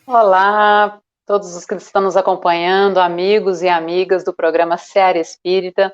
Olá, todos os que estão nos acompanhando, amigos e amigas do programa Seara Espírita.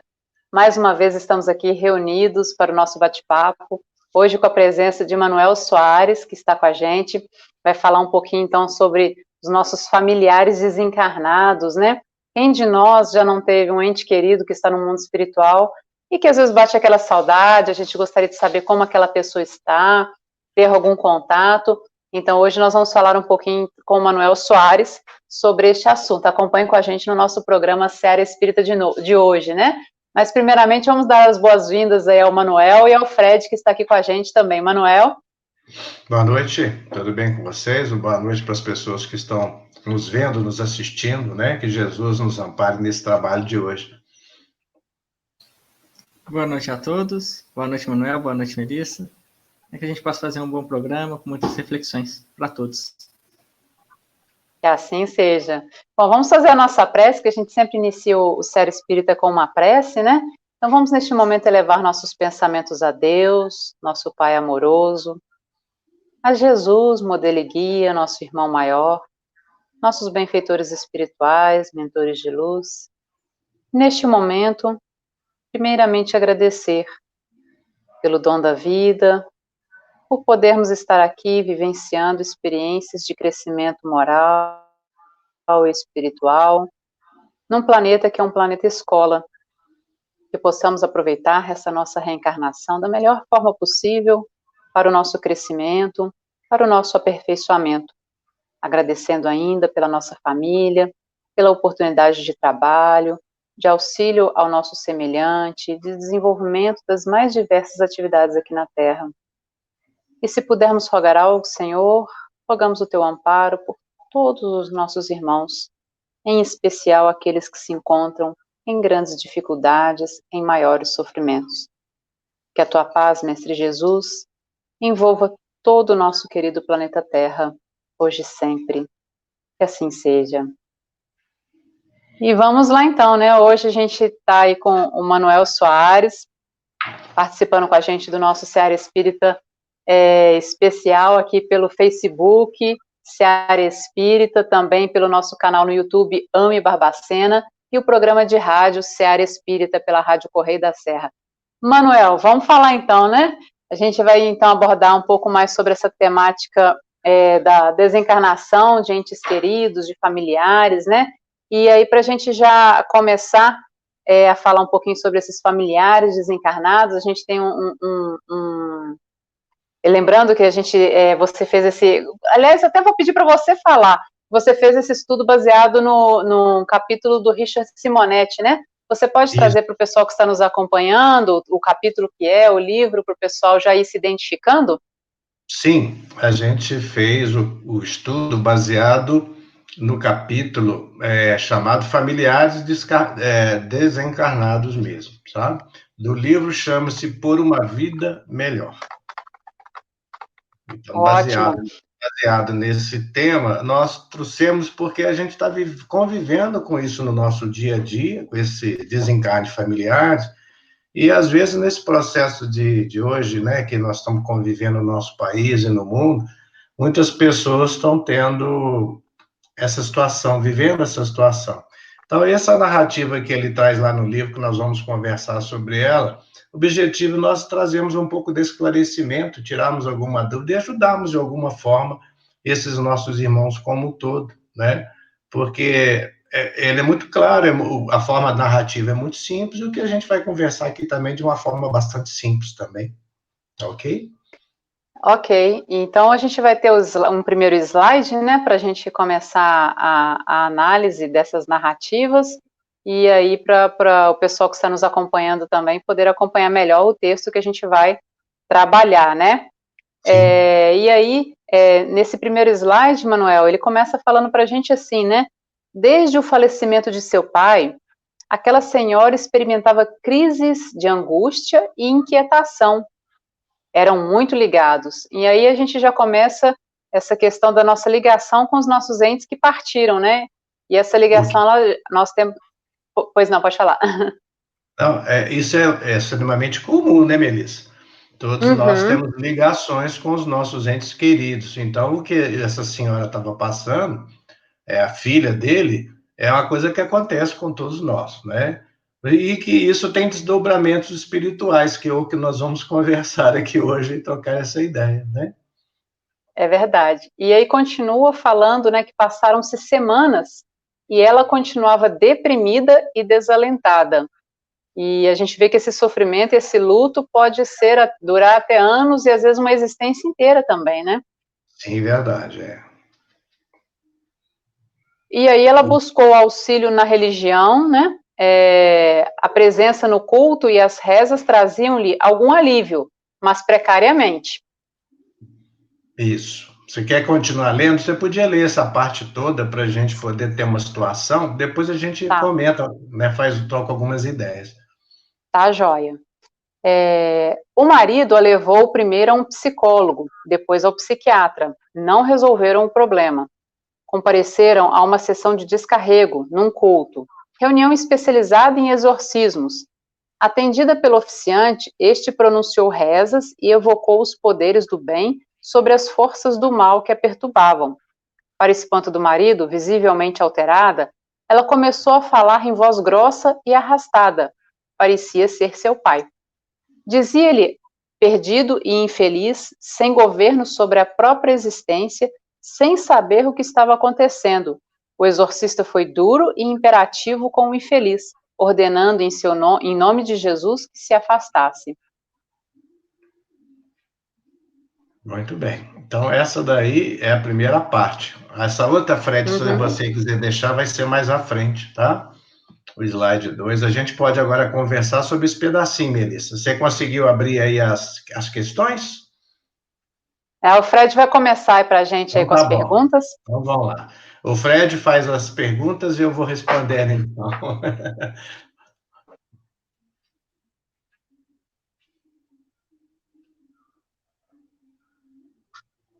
Mais uma vez estamos aqui reunidos para o nosso bate-papo, hoje com a presença de Manuel Soares, que está com a gente, vai falar um pouquinho então sobre os nossos familiares desencarnados, né? Quem de nós já não teve um ente querido que está no mundo espiritual e que às vezes bate aquela saudade, a gente gostaria de saber como aquela pessoa está, ter algum contato. Então, hoje nós vamos falar um pouquinho com o Manuel Soares sobre este assunto. Acompanhe com a gente no nosso programa Seara Espírita de hoje, né? Mas, primeiramente, vamos dar as boas-vindas aí ao Manuel e ao Fred, que está aqui com a gente também. Manuel? Boa noite, tudo bem com vocês? Boa noite para as pessoas que estão nos vendo, nos assistindo, né? Que Jesus nos ampare nesse trabalho de hoje. Boa noite a todos, boa noite, Manuel, boa noite, Melissa. É que a gente possa fazer um bom programa com muitas reflexões para todos. Que assim seja. Bom, vamos fazer a nossa prece, que a gente sempre inicia o Seara Espírita com uma prece, né? Então vamos neste momento elevar nossos pensamentos a Deus, nosso Pai amoroso, a Jesus, modelo e guia, nosso irmão maior, nossos benfeitores espirituais, mentores de luz. Neste momento, primeiramente agradecer pelo dom da vida, por podermos estar aqui vivenciando experiências de crescimento moral e espiritual, num planeta que é um planeta escola, que possamos aproveitar essa nossa reencarnação da melhor forma possível para o nosso crescimento, para o nosso aperfeiçoamento. Agradecendo ainda pela nossa família, pela oportunidade de trabalho, de auxílio ao nosso semelhante, de desenvolvimento das mais diversas atividades aqui na Terra. E se pudermos rogar algo, Senhor, rogamos o teu amparo por todos os nossos irmãos, em especial aqueles que se encontram em grandes dificuldades, em maiores sofrimentos. Que a tua paz, Mestre Jesus, envolva todo o nosso querido planeta Terra, hoje e sempre. Que assim seja. E vamos lá então, né? Hoje a gente está aí com o Manuel Soares, participando com a gente do nosso Seara Espírita especial aqui pelo Facebook, Seara Espírita, também pelo nosso canal no YouTube, Ame Barbacena, e o programa de rádio Seara Espírita pela Rádio Correio da Serra. Manuel, vamos falar então, né? A gente vai então abordar um pouco mais sobre essa temática da desencarnação de entes queridos, de familiares, né? E aí, para a gente já começar a falar um pouquinho sobre esses familiares desencarnados, a gente tem lembrando que a gente, você fez esse... Aliás, até vou pedir para você falar. Você fez esse estudo baseado no capítulo do Richard Simonetti, né? Você pode trazer para o pessoal que está nos acompanhando o capítulo que é, o livro, para o pessoal já ir se identificando? Sim, a gente fez o estudo baseado no capítulo chamado Familiares Desencarnados mesmo, sabe? Do livro chama-se Por uma Vida Melhor. Então, Ótimo. baseado nesse tema, nós trouxemos porque a gente está convivendo com isso no nosso dia a dia, com esse desencarne familiar, e às vezes nesse processo de hoje, né, que nós estamos convivendo no nosso país e no mundo, muitas pessoas estão tendo essa situação, vivendo essa situação. Então, essa narrativa que ele traz lá no livro, que nós vamos conversar sobre ela, o objetivo é nós trazermos um pouco de esclarecimento, tirarmos alguma dúvida e ajudarmos de alguma forma esses nossos irmãos como um todo, né? Porque ele é muito claro, a forma narrativa é muito simples, e o que a gente vai conversar aqui também de uma forma bastante simples também, tá ok? Ok, então a gente vai ter um primeiro slide, né, para a gente começar a análise dessas narrativas, e aí para o pessoal que está nos acompanhando também poder acompanhar melhor o texto que a gente vai trabalhar, né? E aí, nesse primeiro slide, Manuel, ele começa falando para a gente assim, né? Desde o falecimento de seu pai, aquela senhora experimentava crises de angústia e inquietação, eram muito ligados. E aí a gente já começa essa questão da nossa ligação com os nossos entes que partiram, né? E essa ligação, nós temos... Pois não, pode falar. Não, isso é extremamente comum, né, Melissa? Todos nós temos ligações com os nossos entes queridos. Então, o que essa senhora estava passando, a filha dele, é uma coisa que acontece com todos nós, né? E que isso tem desdobramentos espirituais, que é o que nós vamos conversar aqui hoje e trocar essa ideia, né? É verdade. E aí continua falando, né, que passaram-se semanas e ela continuava deprimida e desalentada. E a gente vê que esse sofrimento, esse luto pode durar até anos e às vezes uma existência inteira também, né? Sim, verdade, E aí ela buscou auxílio na religião, né? A presença no culto e as rezas traziam-lhe algum alívio, mas precariamente. Isso. Você quer continuar lendo? Você podia ler essa parte toda para a gente poder ter uma situação. Depois a gente comenta, né? Troca algumas ideias. Tá, joia. O marido a levou primeiro a um psicólogo, depois ao psiquiatra. Não resolveram o problema. Compareceram a uma sessão de descarrego, num culto. Reunião especializada em exorcismos. Atendida pelo oficiante, este pronunciou rezas e evocou os poderes do bem sobre as forças do mal que a perturbavam. Para espanto do marido, visivelmente alterada, ela começou a falar em voz grossa e arrastada. Parecia ser seu pai. Dizia-lhe, perdido e infeliz, sem governo sobre a própria existência, sem saber o que estava acontecendo. O exorcista foi duro e imperativo com o infeliz, ordenando em nome de Jesus que se afastasse. Muito bem. Então, essa daí é a primeira parte. Essa outra, Fred, se você quiser deixar, vai ser mais à frente, tá? O slide 2. A gente pode agora conversar sobre esse pedacinho, Melissa. Você conseguiu abrir aí as questões? O Fred vai começar aí para a gente aí com as perguntas. Então, vamos lá. O Fred faz as perguntas e eu vou responder, então.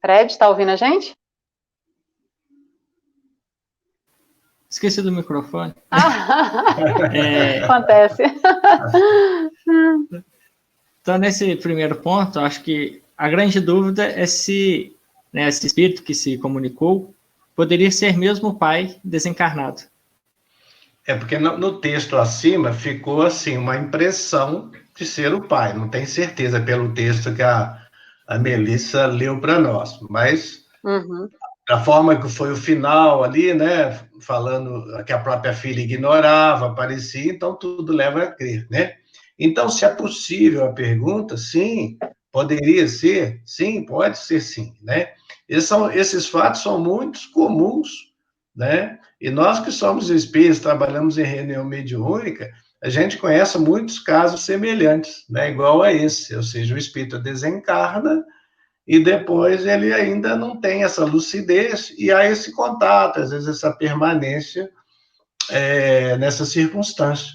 Fred, está ouvindo a gente? Esqueci do microfone. Acontece. Então, nesse primeiro ponto, acho que a grande dúvida é se, né, esse espírito que se comunicou poderia ser mesmo o pai desencarnado. Porque no texto acima ficou assim, uma impressão de ser o pai. Não tem certeza pelo texto que a Melissa leu para nós, mas da forma que foi o final ali, né, falando que a própria filha ignorava, aparecia, então tudo leva a crer, né? Então, se é possível a pergunta, sim, poderia ser, sim, pode ser sim, né? Esses fatos são muito comuns, né? E nós que somos espíritos, trabalhamos em reunião mediúnica, a gente conhece muitos casos semelhantes, né? Igual a esse, ou seja, o espírito desencarna e depois ele ainda não tem essa lucidez e há esse contato, às vezes essa permanência nessa circunstância.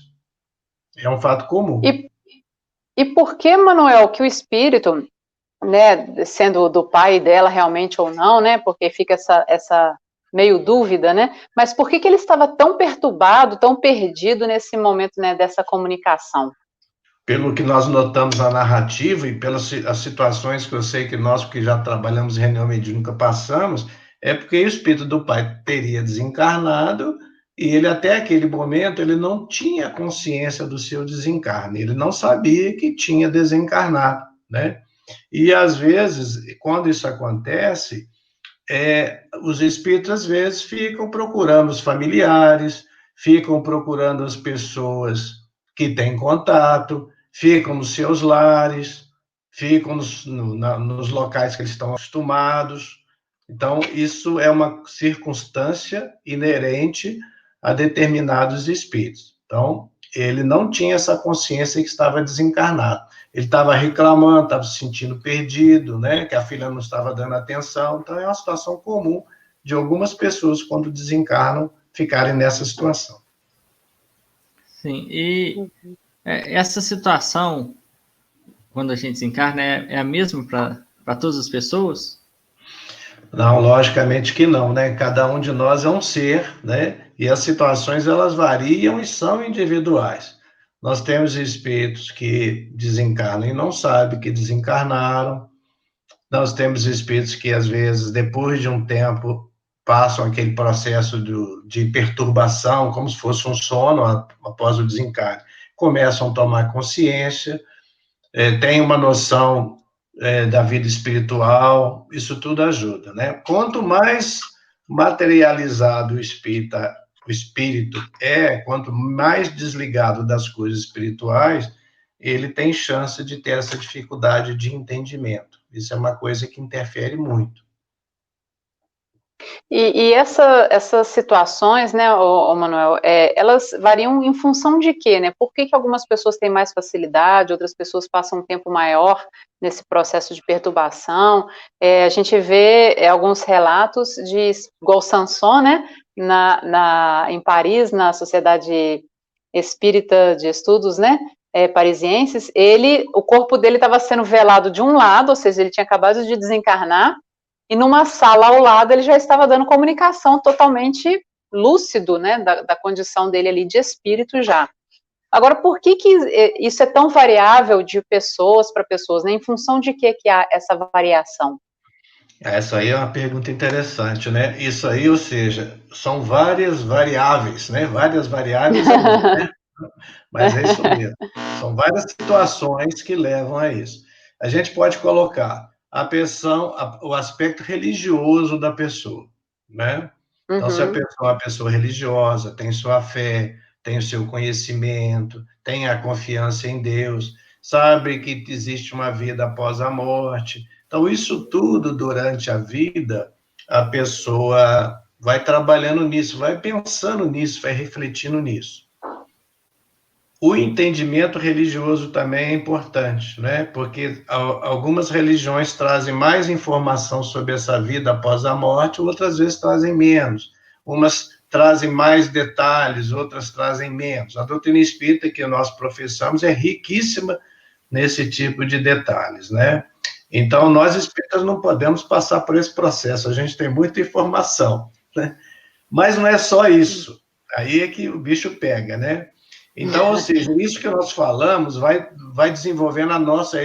É um fato comum. E por que, Manuel, que o espírito, né, sendo do pai dela realmente ou não, né, porque fica essa meio dúvida, né, mas por que ele estava tão perturbado, tão perdido nesse momento, né, dessa comunicação? Pelo que nós notamos na narrativa e pelas as situações que eu sei que nós, que já trabalhamos em reunião mediúnica, passamos, é porque o espírito do pai teria desencarnado e ele, até aquele momento, ele não tinha consciência do seu desencarne, ele não sabia que tinha desencarnado, né? E, às vezes, quando isso acontece, os espíritos, às vezes, ficam procurando os familiares, ficam procurando as pessoas que têm contato, ficam nos seus lares, ficam nos locais que eles estão acostumados. Então, isso é uma circunstância inerente a determinados espíritos. Então, ele não tinha essa consciência que estava desencarnado. Ele estava reclamando, estava se sentindo perdido, né? Que a filha não estava dando atenção. Então, é uma situação comum de algumas pessoas, quando desencarnam, ficarem nessa situação. Sim, e essa situação, quando a gente desencarna, é a mesma para todas as pessoas? Não, logicamente que não, né? Cada um de nós é um ser, né? E as situações, elas variam e são individuais. Nós temos espíritos que desencarnam e não sabem que desencarnaram. Nós temos espíritos que, às vezes, depois de um tempo, passam aquele processo de perturbação, como se fosse um sono após o desencarne. Começam a tomar consciência, têm uma noção da vida espiritual, isso tudo ajuda, né? Quanto mais materializado o espírito quanto mais desligado das coisas espirituais, ele tem chance de ter essa dificuldade de entendimento. Isso é uma coisa que interfere muito. E essas situações, né, Manuel, elas variam em função de quê, né? Por que algumas pessoas têm mais facilidade, outras pessoas passam um tempo maior nesse processo de perturbação? A gente vê alguns relatos igual Sanson, né, em Paris, na Sociedade Espírita de Estudos, né, parisienses, o corpo dele estava sendo velado de um lado, ou seja, ele tinha acabado de desencarnar, e numa sala ao lado ele já estava dando comunicação totalmente lúcido, né, da condição dele ali de espírito já. Agora, por que isso é tão variável de pessoas para pessoas, né? Em função de que há essa variação? Essa aí é uma pergunta interessante, né? Isso aí, ou seja, são várias variáveis, né? Várias variáveis, né? Mas é isso mesmo. São várias situações que levam a isso. A gente pode colocar o aspecto religioso da pessoa, né? Então, se a pessoa é uma pessoa religiosa, tem sua fé, tem o seu conhecimento, tem a confiança em Deus, sabe que existe uma vida após a morte. Então, isso tudo durante a vida, a pessoa vai trabalhando nisso, vai pensando nisso, vai refletindo nisso. O entendimento religioso também é importante, né? Porque algumas religiões trazem mais informação sobre essa vida após a morte, outras vezes trazem menos. Umas trazem mais detalhes, outras trazem menos. A doutrina espírita que nós professamos é riquíssima nesse tipo de detalhes, né? Então, nós espíritas não podemos passar por esse processo, a gente tem muita informação, né? Mas não é só isso, aí é que o bicho pega, né? Então, ou seja, isso que nós falamos vai desenvolvendo a nossa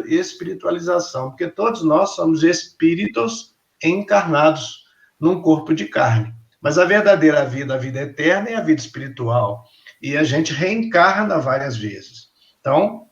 espiritualização, porque todos nós somos espíritos encarnados num corpo de carne. Mas a verdadeira vida, a vida eterna, é a vida espiritual. E a gente reencarna várias vezes. Então,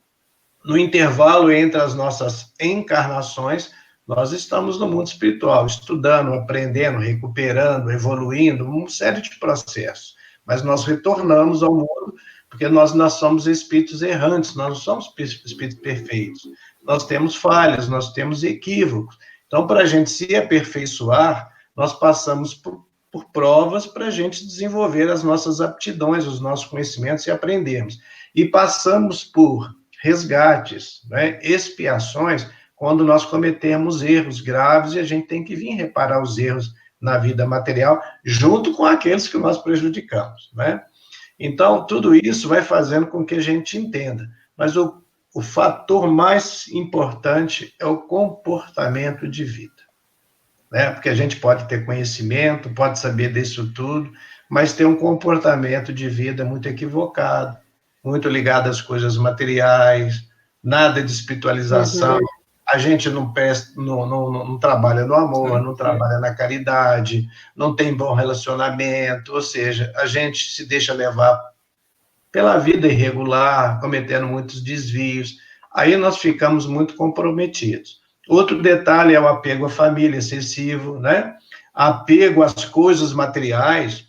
no intervalo entre as nossas encarnações, nós estamos no mundo espiritual, estudando, aprendendo, recuperando, evoluindo, uma série de processos. Mas nós retornamos ao mundo, porque nós somos espíritos errantes, nós não somos espíritos perfeitos. Nós temos falhas, nós temos equívocos. Então, para a gente se aperfeiçoar, nós passamos por provas para a gente desenvolver as nossas aptidões, os nossos conhecimentos e aprendermos. E passamos por resgates, né, expiações, quando nós cometemos erros graves e a gente tem que vir reparar os erros na vida material, junto com aqueles que nós prejudicamos, né? Então, tudo isso vai fazendo com que a gente entenda. Mas o fator mais importante é o comportamento de vida, né? Porque a gente pode ter conhecimento, pode saber disso tudo, mas ter um comportamento de vida muito equivocado, muito ligado às coisas materiais, nada de espiritualização. A gente não trabalha no amor, não trabalha na caridade, não tem bom relacionamento, ou seja, a gente se deixa levar pela vida irregular, cometendo muitos desvios, aí nós ficamos muito comprometidos. Outro detalhe é o apego à família excessivo, né? Apego às coisas materiais,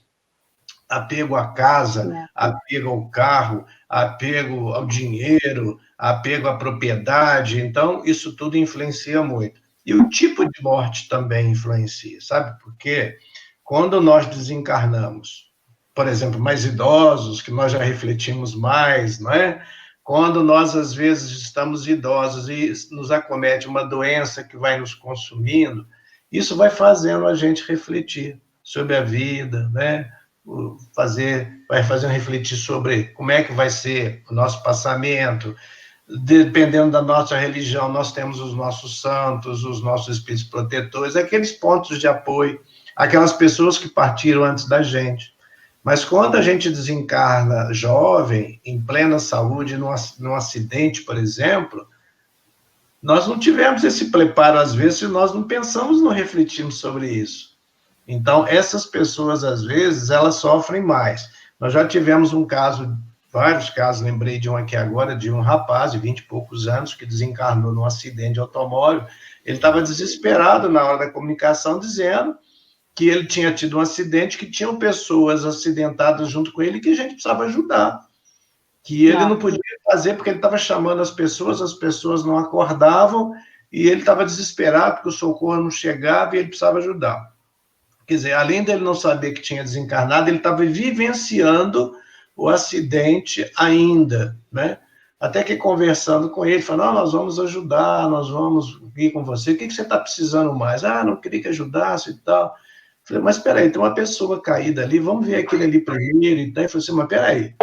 apego à casa, apego ao carro, apego ao dinheiro, apego à propriedade. Então, isso tudo influencia muito. E o tipo de morte também influencia, sabe? Porque quando nós desencarnamos, por exemplo, mais idosos, que nós já refletimos mais, não é? Quando nós, às vezes, estamos idosos e nos acomete uma doença que vai nos consumindo, isso vai fazendo a gente refletir sobre a vida, né? Vai fazendo refletir sobre como é que vai ser o nosso passamento. Dependendo da nossa religião, nós temos os nossos santos, os nossos espíritos protetores, aqueles pontos de apoio, aquelas pessoas que partiram antes da gente. Mas quando a gente desencarna jovem, em plena saúde, num acidente, por exemplo, nós não tivemos esse preparo, às vezes, e nós não pensamos, não refletimos sobre isso. Então, essas pessoas, às vezes, elas sofrem mais. Nós já tivemos um caso, vários casos, lembrei de um aqui agora, de um rapaz de 20 e poucos anos, que desencarnou num acidente de automóvel. Ele estava desesperado na hora da comunicação, dizendo que ele tinha tido um acidente, que tinham pessoas acidentadas junto com ele, que a gente precisava ajudar. Que ele não podia fazer, porque ele estava chamando as pessoas não acordavam, e ele estava desesperado, porque o socorro não chegava, e ele precisava ajudar. Quer dizer, além dele não saber que tinha desencarnado, ele estava vivenciando o acidente ainda, né? Até que conversando com ele, falou, não, nós vamos ajudar, nós vamos ir com você, o que você está precisando mais? Ah, não queria que ajudasse e tal. Falei, mas peraí, tem uma pessoa caída ali, vamos ver aquele ali primeiro e tal. Ele falou assim, mas peraí,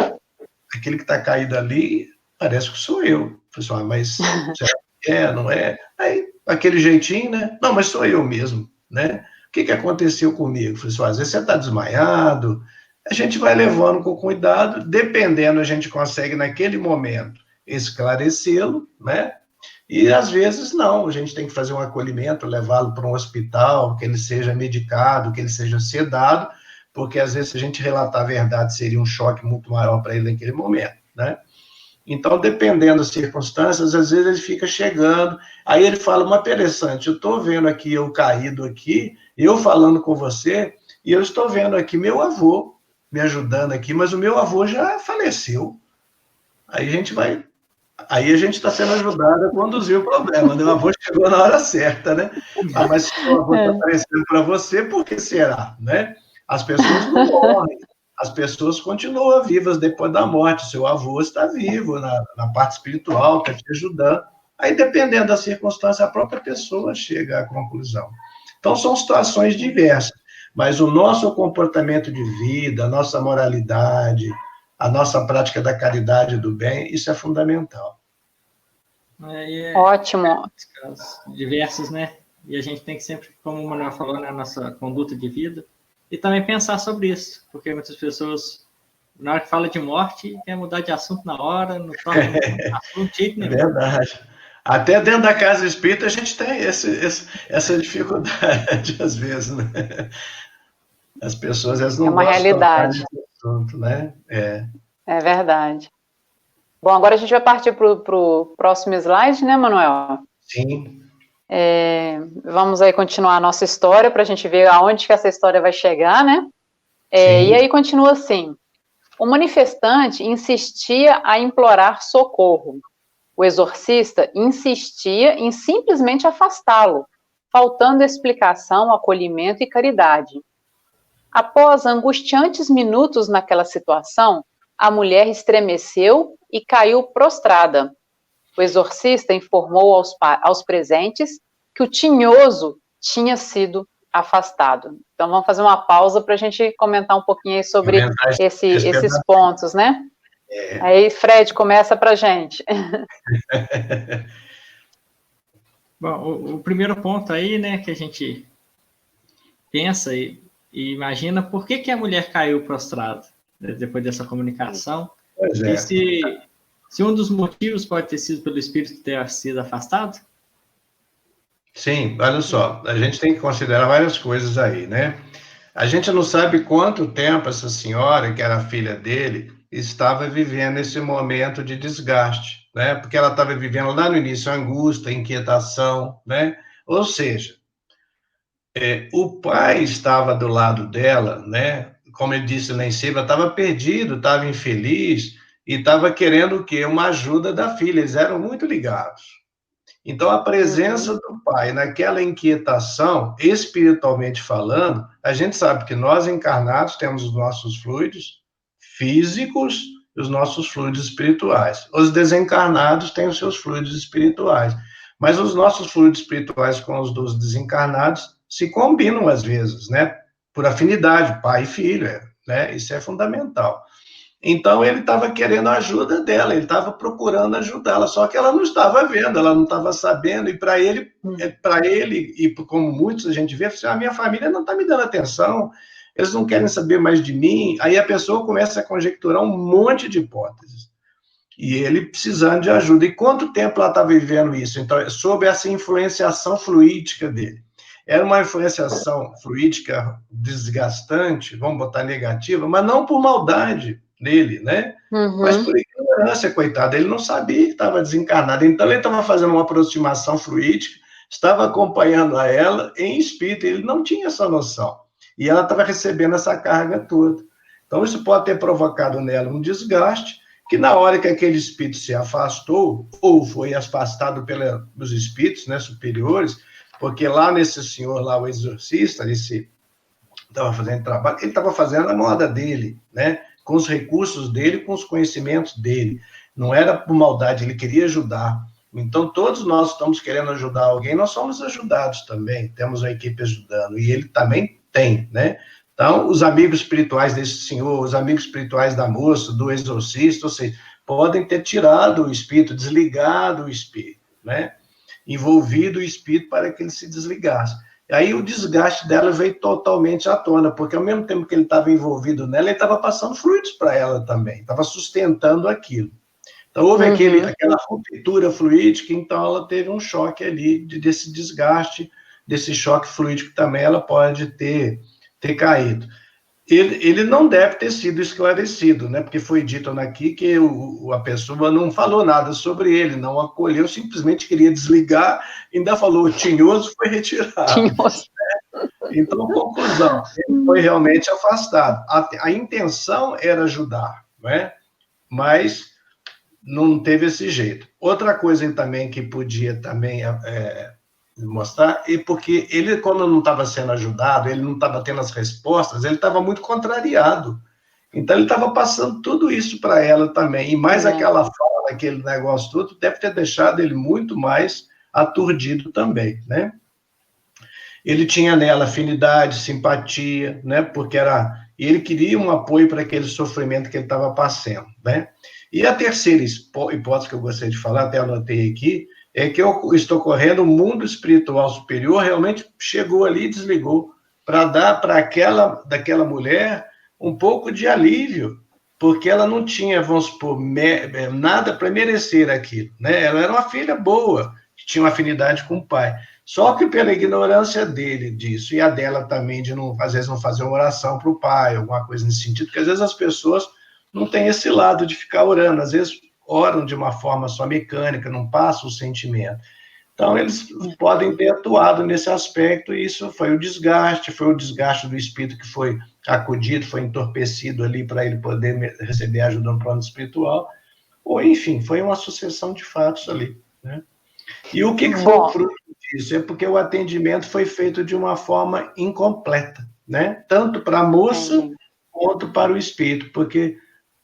aquele que está caído ali, parece que sou eu. Eu falei assim, mas será que é, não é? Aí, aquele jeitinho, né? Não, mas sou eu mesmo, né? O que aconteceu comigo? Eu falei assim, às vezes você está desmaiado, a gente vai levando com cuidado, dependendo, a gente consegue, naquele momento, esclarecê-lo, né? E, às vezes, não, a gente tem que fazer um acolhimento, levá-lo para um hospital, que ele seja medicado, que ele seja sedado, porque, às vezes, se a gente relatar a verdade, seria um choque muito maior para ele naquele momento, né? Então, dependendo das circunstâncias, às vezes ele fica chegando, aí ele fala, mas interessante, eu estou vendo aqui eu caído aqui, eu falando com você, e eu estou vendo aqui meu avô me ajudando aqui, mas o meu avô já faleceu. Aí a gente está sendo ajudado a conduzir o problema, né? O avô chegou na hora certa, né? Ah, mas se o avô está aparecendo para você, por que será, né? As pessoas não morrem, as pessoas continuam vivas depois da morte, seu avô está vivo na parte espiritual, está te ajudando. Aí, dependendo da circunstância, a própria pessoa chega à conclusão. Então, são situações diversas, mas o nosso comportamento de vida, a nossa moralidade, a nossa prática da caridade e do bem, isso é fundamental. Ótimo. Diversos, né? E a gente tem que sempre, como o Manuel falou, na nossa conduta de vida, e também pensar sobre isso, porque muitas pessoas, na hora que fala de morte, quer mudar de assunto na hora, não toca no assunto de jeito nenhum. É verdade. Até dentro da casa espírita a gente tem essa dificuldade, às vezes, né? As pessoas, elas não gostam de tocar nesse assunto, né? É verdade. Bom, agora a gente vai partir para o próximo slide, né, Manuel? Sim. Vamos aí continuar a nossa história, para a gente ver aonde que essa história vai chegar, né? E aí continua assim. O manifestante insistia a implorar socorro. O exorcista insistia em simplesmente afastá-lo, faltando explicação, acolhimento e caridade. Após angustiantes minutos naquela situação, a mulher estremeceu e caiu prostrada. O exorcista informou aos presentes que o tinhoso tinha sido afastado. Então, vamos fazer uma pausa para a gente comentar um pouquinho aí sobre esses pontos, né? Aí, Fred, começa para a gente. Bom, o primeiro ponto aí, né, que a gente pensa e imagina por que a mulher caiu prostrada, né, depois dessa comunicação. Pois é. E se um dos motivos pode ter sido pelo espírito ter sido afastado? Sim, olha só, a gente tem que considerar várias coisas aí, né? A gente não sabe quanto tempo essa senhora, que era filha dele, estava vivendo esse momento de desgaste, né? Porque ela estava vivendo lá no início angústia, inquietação, né? Ou seja, o pai estava do lado dela, né? Como ele disse lá em cima, estava perdido, estava infeliz e estava querendo o quê? Uma ajuda da filha. Eles eram muito ligados. Então, a presença do pai naquela inquietação, espiritualmente falando, a gente sabe que nós encarnados temos os nossos fluidos físicos e os nossos fluidos espirituais. Os desencarnados têm os seus fluidos espirituais. Mas os nossos fluidos espirituais com os dos desencarnados se combinam às vezes, né? Por afinidade, pai e filho, né? Isso é fundamental. Então, ele estava querendo a ajuda dela, ele estava procurando ajudá-la, só que ela não estava vendo, ela não estava sabendo, e para ele, e como muitos a gente vê, a minha família não está me dando atenção, eles não querem saber mais de mim. Aí a pessoa começa a conjecturar um monte de hipóteses. E ele precisando de ajuda. E quanto tempo ela está vivendo isso? Então, sob essa influenciação fluídica dele. Era uma influenciação fluídica desgastante, vamos botar negativa, mas não por maldade dele, né? Mas por ignorância, coitado. Ele não sabia que estava desencarnado. Então, ele estava fazendo uma aproximação fluídica, estava acompanhando a ela em espírito. Ele não tinha essa noção. E ela estava recebendo essa carga toda. Então, isso pode ter provocado nela um desgaste, que na hora que aquele espírito se afastou, ou foi afastado pelos espíritos, né, superiores, porque lá nesse senhor, lá o exorcista, esse estava fazendo trabalho, ele estava fazendo a moda dele, né, com os recursos dele, com os conhecimentos dele. Não era por maldade, ele queria ajudar. Então, todos nós estamos querendo ajudar alguém, nós somos ajudados também, temos a equipe ajudando, e ele também tem, né? Então, os amigos espirituais desse senhor, os amigos espirituais da moça, do exorcista, ou seja, podem ter tirado o espírito, desligado o espírito, né? Envolvido o espírito para que ele se desligasse. E aí o desgaste dela veio totalmente à tona, porque ao mesmo tempo que ele estava envolvido nela, ele estava passando fluidos para ela também, estava sustentando aquilo. Então, houve aquela ruptura fluídica, então ela teve um choque ali, desse desgaste, desse choque fluídico também ela pode ter caído. Ele não deve ter sido esclarecido, né? Porque foi dito aqui que a pessoa não falou nada sobre ele, não acolheu, simplesmente queria desligar, ainda falou, o tinhoso foi retirado. Tinhoso. Né? Então, conclusão, ele foi realmente afastado. A intenção era ajudar, né? Mas não teve esse jeito. Outra coisa também que podia também mostrar, e porque ele, quando não estava sendo ajudado, ele não estava tendo as respostas, ele estava muito contrariado. Então, ele estava passando tudo isso para ela também. E mais aquela fala, aquele negócio todo, deve ter deixado ele muito mais aturdido também, né? Ele tinha nela afinidade, simpatia, né? Porque ele queria um apoio para aquele sofrimento que ele estava passando, né? E a terceira hipótese que eu gostaria de falar, até anotei aqui, é que eu estou correndo, o mundo espiritual superior realmente chegou ali e desligou, para dar para daquela mulher um pouco de alívio, porque ela não tinha, vamos supor, nada para merecer aquilo, né? Ela era uma filha boa, que tinha uma afinidade com o pai. Só que pela ignorância dele disso, e a dela também, de às vezes não fazer uma oração para o pai, alguma coisa nesse sentido, porque às vezes as pessoas não têm esse lado de ficar orando, às vezes oram de uma forma só mecânica, não passa o sentimento. Então, eles podem ter atuado nesse aspecto, e isso foi o desgaste do espírito que foi acudido, foi entorpecido ali para ele poder receber ajuda no plano espiritual, ou, enfim, foi uma sucessão de fatos ali, né? E o que foi o fruto disso? É porque o atendimento foi feito de uma forma incompleta, né? Tanto para a moça quanto para o espírito, porque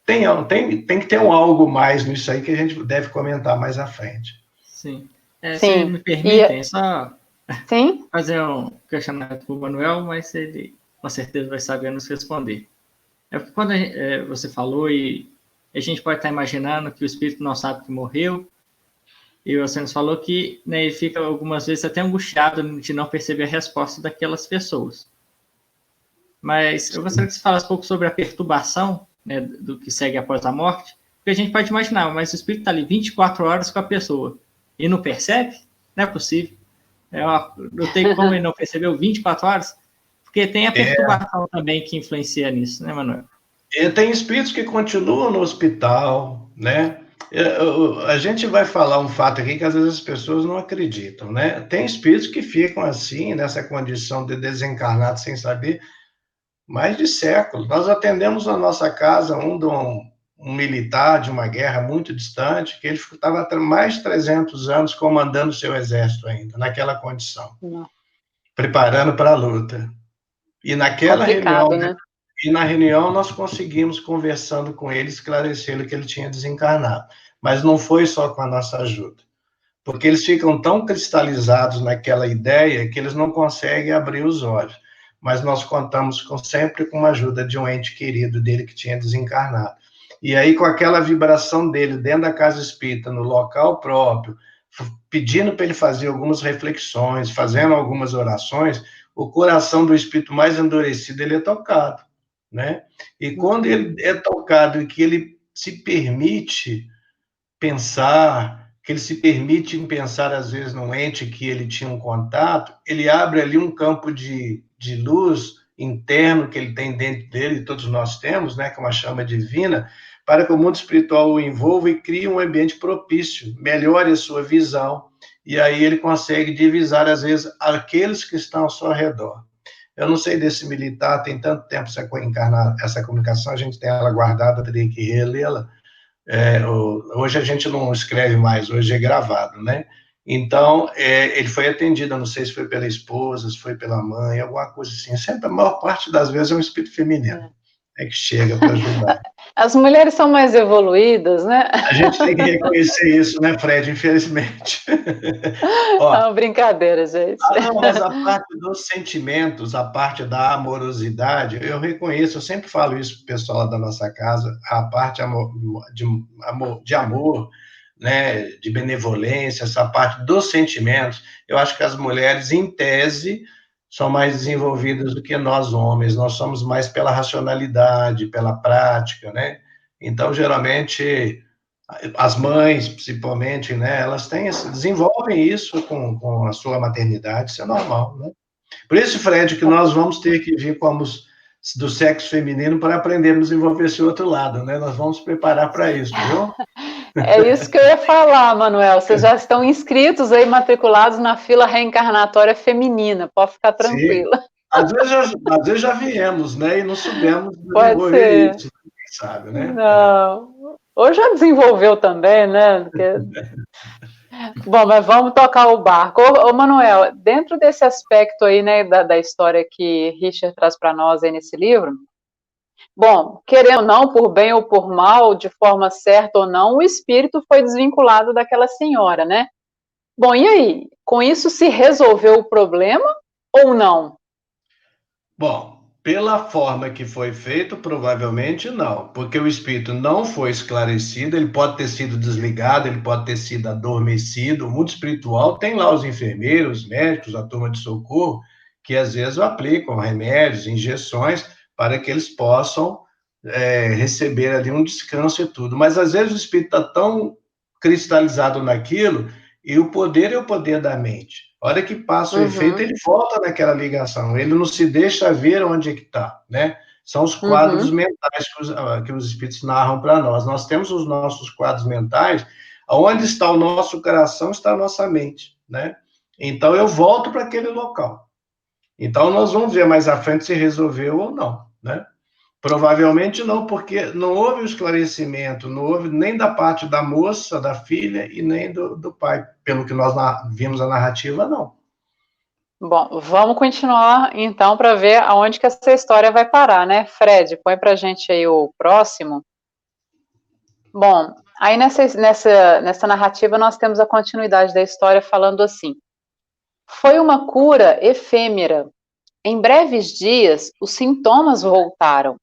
tem que ter algo mais nisso aí que a gente deve comentar mais à frente. Sim. Se me permitem, só fazer um questionamento para o Manuel, mas ele com certeza vai saber nos responder. É porque quando você falou, e a gente pode estar imaginando que o espírito não sabe que morreu, e você nos falou que, né, ele fica algumas vezes até angustiado de não perceber a resposta daquelas pessoas. Mas eu gostaria que você falasse um pouco sobre a perturbação, né, do que segue após a morte, porque a gente pode imaginar, mas o espírito está ali 24 horas com a pessoa e não percebe? Não é possível. Não tem como ele não percebeu 24 horas, porque tem a perturbação também que influencia nisso, né, Manuel? Tem espíritos que continuam no hospital, né? A gente vai falar um fato aqui que às vezes as pessoas não acreditam, né? Tem espíritos que ficam assim, nessa condição de desencarnado sem saber, mais de séculos. Nós atendemos na nossa casa um militar de uma guerra muito distante, que ele estava há mais de 300 anos comandando o seu exército ainda, naquela condição, preparando para a luta. E naquela reunião, né? E na reunião nós conseguimos, conversando com ele, esclarecê-lo que ele tinha desencarnado. Mas não foi só com a nossa ajuda, porque eles ficam tão cristalizados naquela ideia que eles não conseguem abrir os olhos. Mas nós contamos sempre com a ajuda de um ente querido dele que tinha desencarnado. E aí, com aquela vibração dele dentro da casa espírita, no local próprio, pedindo para ele fazer algumas reflexões, fazendo algumas orações, o coração do espírito mais endurecido, ele é tocado, né? E quando ele é tocado e que ele se permite pensar, que ele se permite pensar, às vezes, num ente que ele tinha um contato, ele abre ali um campo de luz interno que ele tem dentro dele, e todos nós temos, né, que é uma chama divina, para que o mundo espiritual o envolva e crie um ambiente propício, melhore a sua visão, e aí ele consegue divisar, às vezes, aqueles que estão ao seu redor. Eu não sei desse militar, tem tanto tempo essa comunicação, a gente tem ela guardada, teria que relê-la. Hoje a gente não escreve mais, hoje é gravado, né? Então, ele foi atendido, eu não sei se foi pela esposa, se foi pela mãe, alguma coisa assim. Sempre, a maior parte das vezes, é um espírito feminino, que chega para ajudar. As mulheres são mais evoluídas, né? A gente tem que reconhecer isso, né, Fred? Infelizmente. Ó, não, brincadeira, gente. Mas a parte dos sentimentos, a parte da amorosidade, eu reconheço, eu sempre falo isso para o pessoal da nossa casa, a parte de amor, né, de benevolência, essa parte dos sentimentos, eu acho que as mulheres, em tese, são mais desenvolvidas do que nós homens, nós somos mais pela racionalidade, pela prática, né? Então, geralmente, as mães, principalmente, né, elas desenvolvem isso com a sua maternidade, isso é normal, né? Por isso, Fred, que nós vamos ter que vir como do sexo feminino para aprender a desenvolver esse outro lado, né? Nós vamos preparar para isso, viu? É isso que eu ia falar, Manuel. Vocês já estão inscritos aí, matriculados na fila reencarnatória feminina. Pode ficar tranquila. Sim. Às vezes já viemos, né? E não soubemos desenvolver isso, quem sabe, né? Não. Hoje já desenvolveu também, né? Bom, mas vamos tocar o barco. Ô, Manuel, dentro desse aspecto aí, né, da história que Richard traz para nós aí nesse livro, bom, querendo ou não, por bem ou por mal, de forma certa ou não, o espírito foi desvinculado daquela senhora, né? Bom, e aí? Com isso se resolveu o problema ou não? Bom, pela forma que foi feito, provavelmente não, porque o espírito não foi esclarecido, ele pode ter sido desligado, ele pode ter sido adormecido. O mundo espiritual tem lá os enfermeiros, os médicos, a turma de socorro, que às vezes aplicam remédios, injeções, para que eles possam receber ali um descanso e tudo. Mas às vezes o espírito está tão cristalizado naquilo, e o poder é o poder da mente. A hora que passa o efeito, ele volta naquela ligação, ele não se deixa ver onde é que está, né? São os quadros mentais que os espíritos narram para nós. Nós temos os nossos quadros mentais, onde está o nosso coração, está a nossa mente, né? Então, eu volto para aquele local. Então, nós vamos ver mais à frente se resolveu ou não, né? Provavelmente não, porque não houve o esclarecimento, não houve nem da parte da moça, da filha, e nem do pai. Pelo que nós vimos a narrativa, não. Bom, vamos continuar então para ver aonde que essa história vai parar, né? Fred, põe para a gente aí o próximo. Bom, aí nessa narrativa nós temos a continuidade da história falando assim: foi uma cura efêmera. Em breves dias, os sintomas voltaram.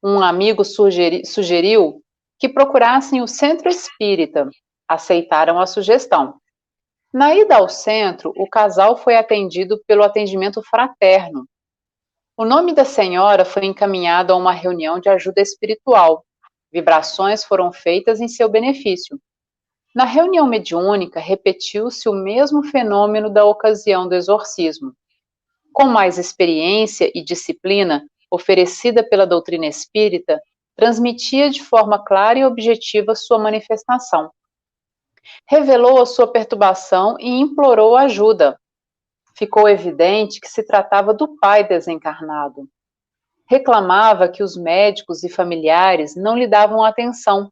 Um amigo sugeriu que procurassem o centro espírita. Aceitaram a sugestão. Na ida ao centro, o casal foi atendido pelo atendimento fraterno. O nome da senhora foi encaminhado a uma reunião de ajuda espiritual. Vibrações foram feitas em seu benefício. Na reunião mediúnica, repetiu-se o mesmo fenômeno da ocasião do exorcismo. Com mais experiência e disciplina, oferecida pela doutrina espírita, transmitia de forma clara e objetiva sua manifestação. Revelou a sua perturbação e implorou ajuda. Ficou evidente que se tratava do pai desencarnado. Reclamava que os médicos e familiares não lhe davam atenção.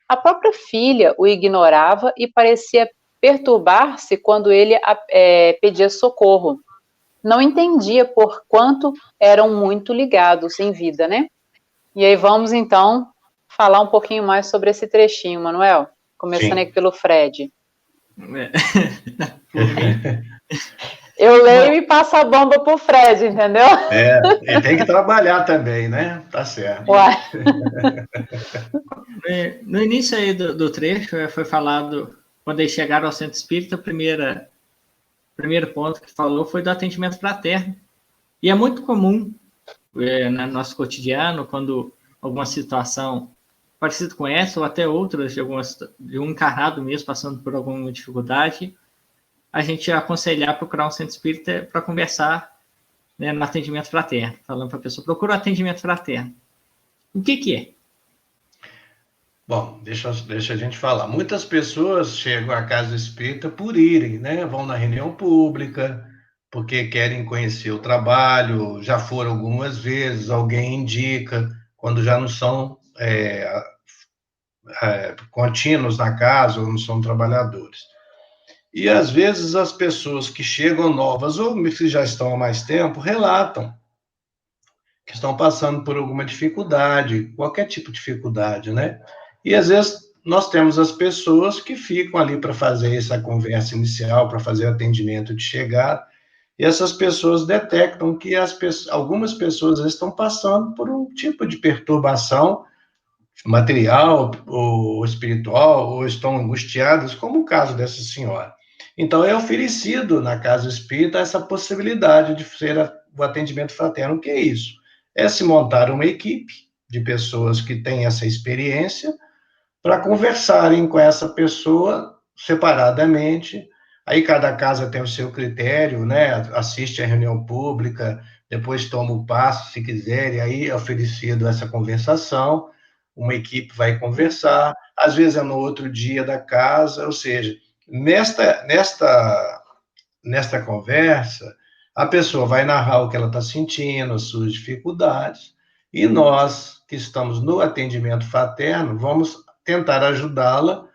A própria filha o ignorava e parecia perturbar-se quando ele pedia socorro. Não entendia por quanto eram muito ligados em vida, né? E aí vamos, então, falar um pouquinho mais sobre esse trechinho, Manuel. Começando aqui pelo Fred. Eu leio e passo a bomba pro Fred, entendeu? Ele tem que trabalhar também, né? Tá certo. No início aí do trecho, foi falado, quando eles chegaram ao centro espírita, a primeira primeiro ponto que falou foi do atendimento fraterno. E é muito comum no nosso cotidiano, quando alguma situação parecida com essa, ou até outras, de um encarnado mesmo passando por alguma dificuldade, a gente aconselhar procurar um centro espírita para conversar, né, no atendimento fraterno, falando para a pessoa, procura o atendimento fraterno. O que é? Bom, deixa a gente falar. Muitas pessoas chegam à casa espírita por irem, né? Vão na reunião pública, porque querem conhecer o trabalho, já foram algumas vezes, alguém indica, quando já não são contínuos na casa ou não são trabalhadores. E, às vezes, as pessoas que chegam novas ou que já estão há mais tempo relatam que estão passando por alguma dificuldade, qualquer tipo de dificuldade, né? E, às vezes, nós temos as pessoas que ficam ali para fazer essa conversa inicial, para fazer o atendimento de chegada, e essas pessoas detectam que algumas pessoas estão passando por um tipo de perturbação material ou espiritual, ou estão angustiadas, como o caso dessa senhora. Então, é oferecido na casa espírita essa possibilidade de ser o atendimento fraterno. O que é isso? É se montar uma equipe de pessoas que têm essa experiência para conversarem com essa pessoa separadamente. Aí cada casa tem o seu critério, né? Assiste a reunião pública, depois toma o passo, se quiser, e aí é oferecido essa conversação, uma equipe vai conversar, às vezes é no outro dia da casa, ou seja, nesta conversa, a pessoa vai narrar o que ela está sentindo, as suas dificuldades, e nós, que estamos no atendimento fraterno, vamos tentar ajudá-la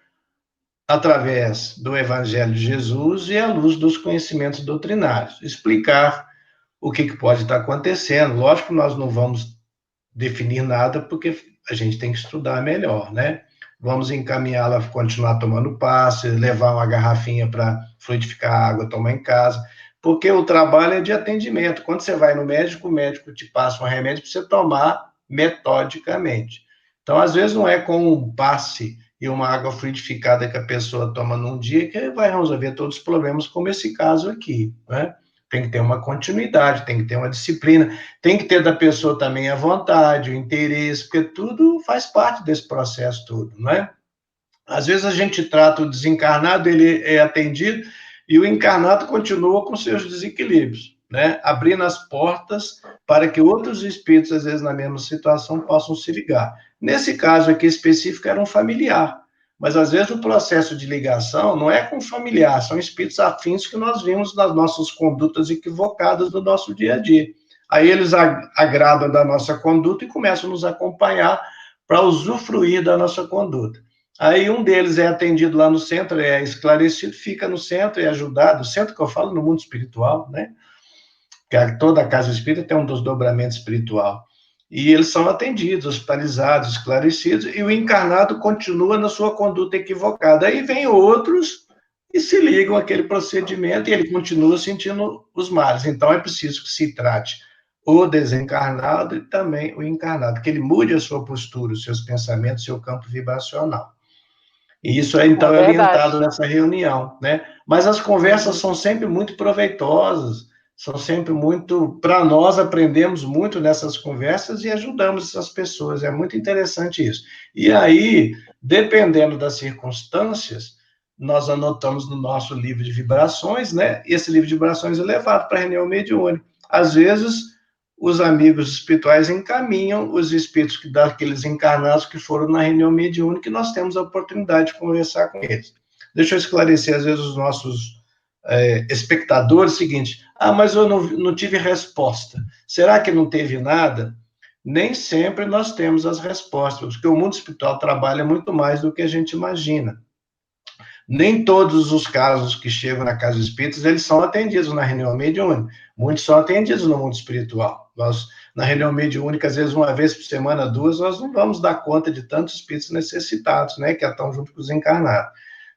através do Evangelho de Jesus e à luz dos conhecimentos doutrinários, explicar o que pode estar acontecendo. Lógico que nós não vamos definir nada, porque a gente tem que estudar melhor, né? Vamos encaminhá-la a continuar tomando passe, levar uma garrafinha para fluidificar a água, tomar em casa, porque o trabalho é de atendimento. Quando você vai no médico, o médico te passa um remédio para você tomar metodicamente. Então, às vezes, não é com um passe e uma água fluidificada que a pessoa toma num dia que vai resolver todos os problemas, como esse caso aqui, né? Tem que ter uma continuidade, tem que ter uma disciplina, tem que ter da pessoa também a vontade, o interesse, porque tudo faz parte desse processo todo, não é? Às vezes a gente trata o desencarnado, ele é atendido, e o encarnado continua com seus desequilíbrios, né? Abrindo as portas para que outros espíritos, às vezes na mesma situação, possam se ligar. Nesse caso aqui específico, era um familiar, mas às vezes o processo de ligação não é com familiar, são espíritos afins que nós vimos nas nossas condutas equivocadas do nosso dia a dia. Aí eles agradam da nossa conduta e começam a nos acompanhar para usufruir da nossa conduta. Aí um deles é atendido lá no centro, é esclarecido, fica no centro, é ajudado, o centro que eu falo no mundo espiritual, né? Que toda casa espírita tem um desdobramento espiritual. E eles são atendidos, hospitalizados, esclarecidos, e o encarnado continua na sua conduta equivocada. Aí vem outros e se ligam àquele procedimento e ele continua sentindo os males. Então é preciso que se trate o desencarnado e também o encarnado, que ele mude a sua postura, os seus pensamentos, seu campo vibracional. E isso é, então, orientado nessa reunião, né? Mas as conversas são sempre muito proveitosas, são sempre muito... Para nós, aprendemos muito nessas conversas e ajudamos essas pessoas, é muito interessante isso. E aí, dependendo das circunstâncias, nós anotamos no nosso livro de vibrações, né? E esse livro de vibrações é levado para a reunião mediúnica. Às vezes, os amigos espirituais encaminham os espíritos daqueles encarnados que foram na reunião mediúnica e nós temos a oportunidade de conversar com eles. Deixa eu esclarecer, às vezes, os nossos espectadores, o seguinte: mas eu não tive resposta. Será que não teve nada? Nem sempre nós temos as respostas, porque o mundo espiritual trabalha muito mais do que a gente imagina. Nem todos os casos que chegam na casa espírita, eles são atendidos na reunião mediúnica. Muitos são atendidos no mundo espiritual. Nós, na reunião mediúnica, às vezes, uma vez por semana, duas, nós não vamos dar conta de tantos espíritos necessitados, né, que estão junto com os encarnados.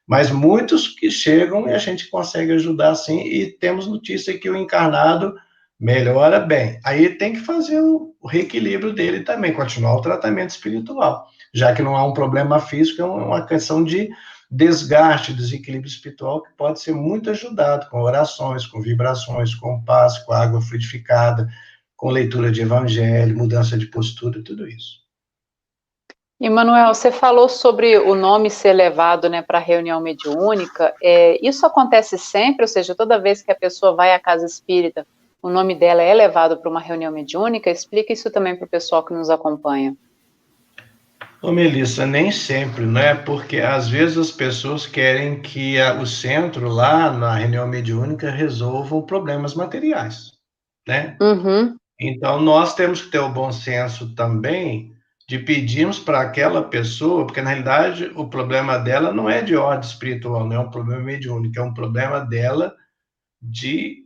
Mas muitos que chegam e a gente consegue ajudar, sim, e temos notícia que o encarnado melhora bem. Aí tem que fazer o reequilíbrio dele também, continuar o tratamento espiritual. já que não há um problema físico, é uma questão de desgaste, desequilíbrio espiritual, que pode ser muito ajudado com orações, com vibrações, com paz, com água fluidificada, com leitura de evangelho, mudança de postura, tudo isso. E, Manuel, você falou sobre o nome ser levado, né, para a reunião mediúnica. Isso acontece sempre, ou seja, toda vez que a pessoa vai à casa espírita, o nome dela é levado para uma reunião mediúnica? Explica isso também para o pessoal que nos acompanha. Ô, Melissa, nem sempre, né? Porque às vezes as pessoas querem que o centro lá na reunião mediúnica resolva problemas materiais, né? Uhum. Então nós temos que ter o bom senso também de pedirmos para aquela pessoa, porque na realidade o problema dela não é de ordem espiritual, não é um problema mediúnico, é um problema dela de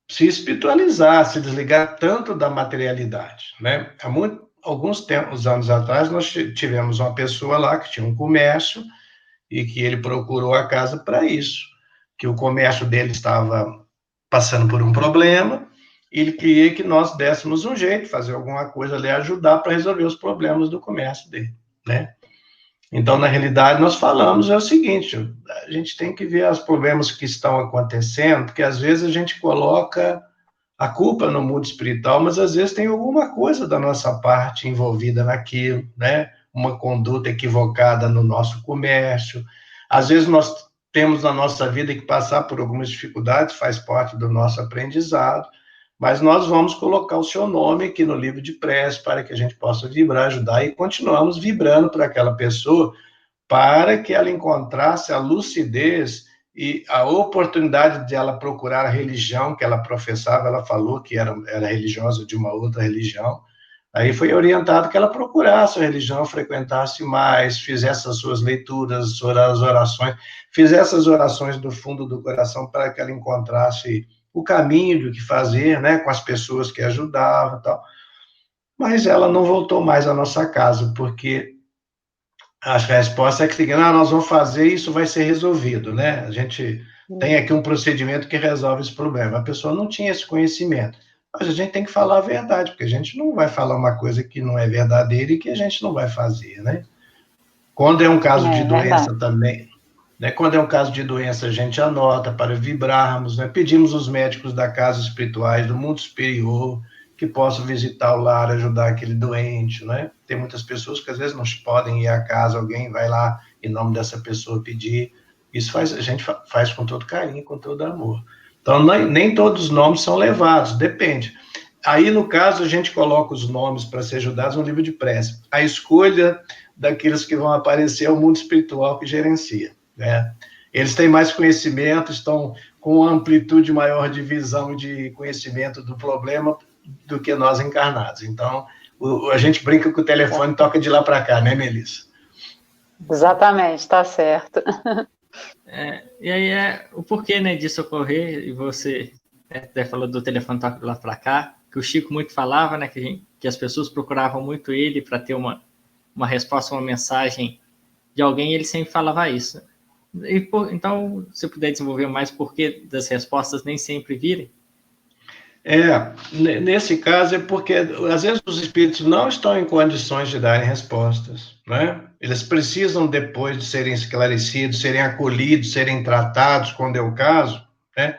se espiritualizar, se desligar tanto da materialidade, né? Alguns anos atrás, nós tivemos uma pessoa lá que tinha um comércio e que ele procurou a casa para isso, que o comércio dele estava passando por um problema, e ele queria que nós dessemos um jeito, fazer alguma coisa ali, ajudar para resolver os problemas do comércio dele, né? Então, na realidade, nós falamos o seguinte, a gente tem que ver os problemas que estão acontecendo, porque às vezes a gente coloca a culpa no mundo espiritual, mas às vezes tem alguma coisa da nossa parte envolvida naquilo, né? Uma conduta equivocada no nosso comércio. Às vezes nós temos na nossa vida que passar por algumas dificuldades, faz parte do nosso aprendizado, mas nós vamos colocar o seu nome aqui no livro de prece para que a gente possa vibrar, ajudar, e continuamos vibrando para aquela pessoa, para que ela encontrasse a lucidez e a oportunidade de ela procurar a religião que ela professava. Ela falou que era religiosa de uma outra religião, aí foi orientado que ela procurasse a religião, frequentasse mais, fizesse as suas leituras, as orações, fizesse as orações do fundo do coração para que ela encontrasse o caminho do que fazer, né, com as pessoas que ajudavam e tal. Mas ela não voltou mais à nossa casa, porque a resposta é que nós vamos fazer e isso vai ser resolvido, né? A gente tem aqui um procedimento que resolve esse problema. A pessoa não tinha esse conhecimento. Mas a gente tem que falar a verdade, porque a gente não vai falar uma coisa que não é verdadeira e que a gente não vai fazer, né? Quando é um caso de doença também, né? Quando é um caso de doença, a gente anota para vibrarmos, né? Pedimos os médicos da casa espirituais, do mundo superior, que possam visitar o lar, ajudar aquele doente, né? Tem muitas pessoas que às vezes não podem ir à casa, alguém vai lá em nome dessa pessoa pedir. Isso a gente faz com todo carinho, com todo amor. Então, nem todos os nomes são levados, depende. Aí, no caso, a gente coloca os nomes para ser ajudados no livro de prece. A escolha daqueles que vão aparecer é o mundo espiritual que gerencia, né? Eles têm mais conhecimento, estão com amplitude maior de visão e de conhecimento do problema do que nós encarnados. Então, a gente brinca que o telefone toca de lá para cá, né, Melissa? Exatamente, está certo. E aí o porquê, né, disso ocorrer, e você até falou do telefone toca de lá para cá, que o Chico muito falava, né, que as pessoas procuravam muito ele para ter uma resposta, uma mensagem de alguém, e ele sempre falava isso. Então, se puder desenvolver mais porquê das respostas nem sempre virem? Nesse caso é porque, às vezes, os espíritos não estão em condições de darem respostas, né? Eles precisam, depois de serem esclarecidos, serem acolhidos, serem tratados, quando é o caso, né?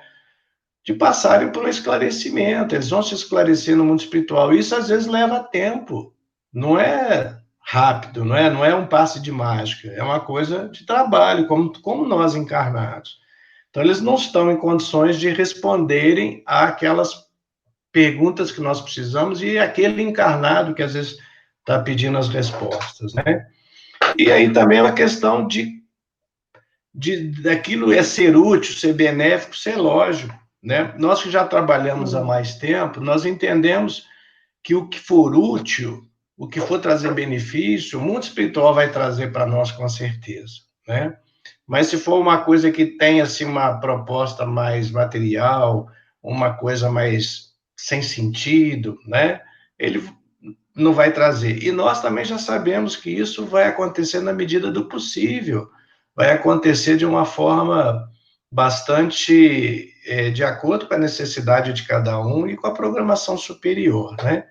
De passarem por um esclarecimento. Eles vão se esclarecer no mundo espiritual. Isso, às vezes, leva tempo. Não é rápido, não é um passe de mágica. É uma coisa de trabalho, como nós encarnados. Então, eles não estão em condições de responderem àquelas perguntas que nós precisamos e aquele encarnado que às vezes está pedindo as respostas, né? E aí também é uma questão daquilo é ser útil, ser benéfico, ser lógico, né? Nós que já trabalhamos há mais tempo, nós entendemos que o que for útil, o que for trazer benefício, o mundo espiritual vai trazer para nós com certeza, né? Mas se for uma coisa que tem assim uma proposta mais material, uma coisa mais sem sentido, né? Ele não vai trazer. E nós também já sabemos que isso vai acontecer na medida do possível, vai acontecer de uma forma bastante de acordo com a necessidade de cada um e com a programação superior, né?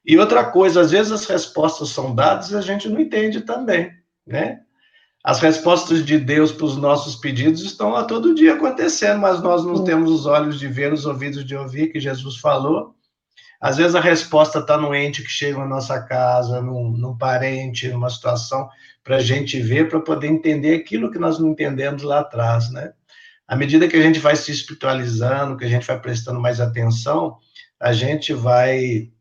E outra coisa, às vezes as respostas são dadas e a gente não entende também, né? As respostas de Deus para os nossos pedidos estão lá todo dia acontecendo, mas nós não temos os olhos de ver, os ouvidos de ouvir, que Jesus falou. Às vezes a resposta está no ente que chega na nossa casa, num parente, numa situação, para a gente ver, para poder entender aquilo que nós não entendemos lá atrás, né? À medida que a gente vai se espiritualizando, que a gente vai prestando mais atenção, a gente vai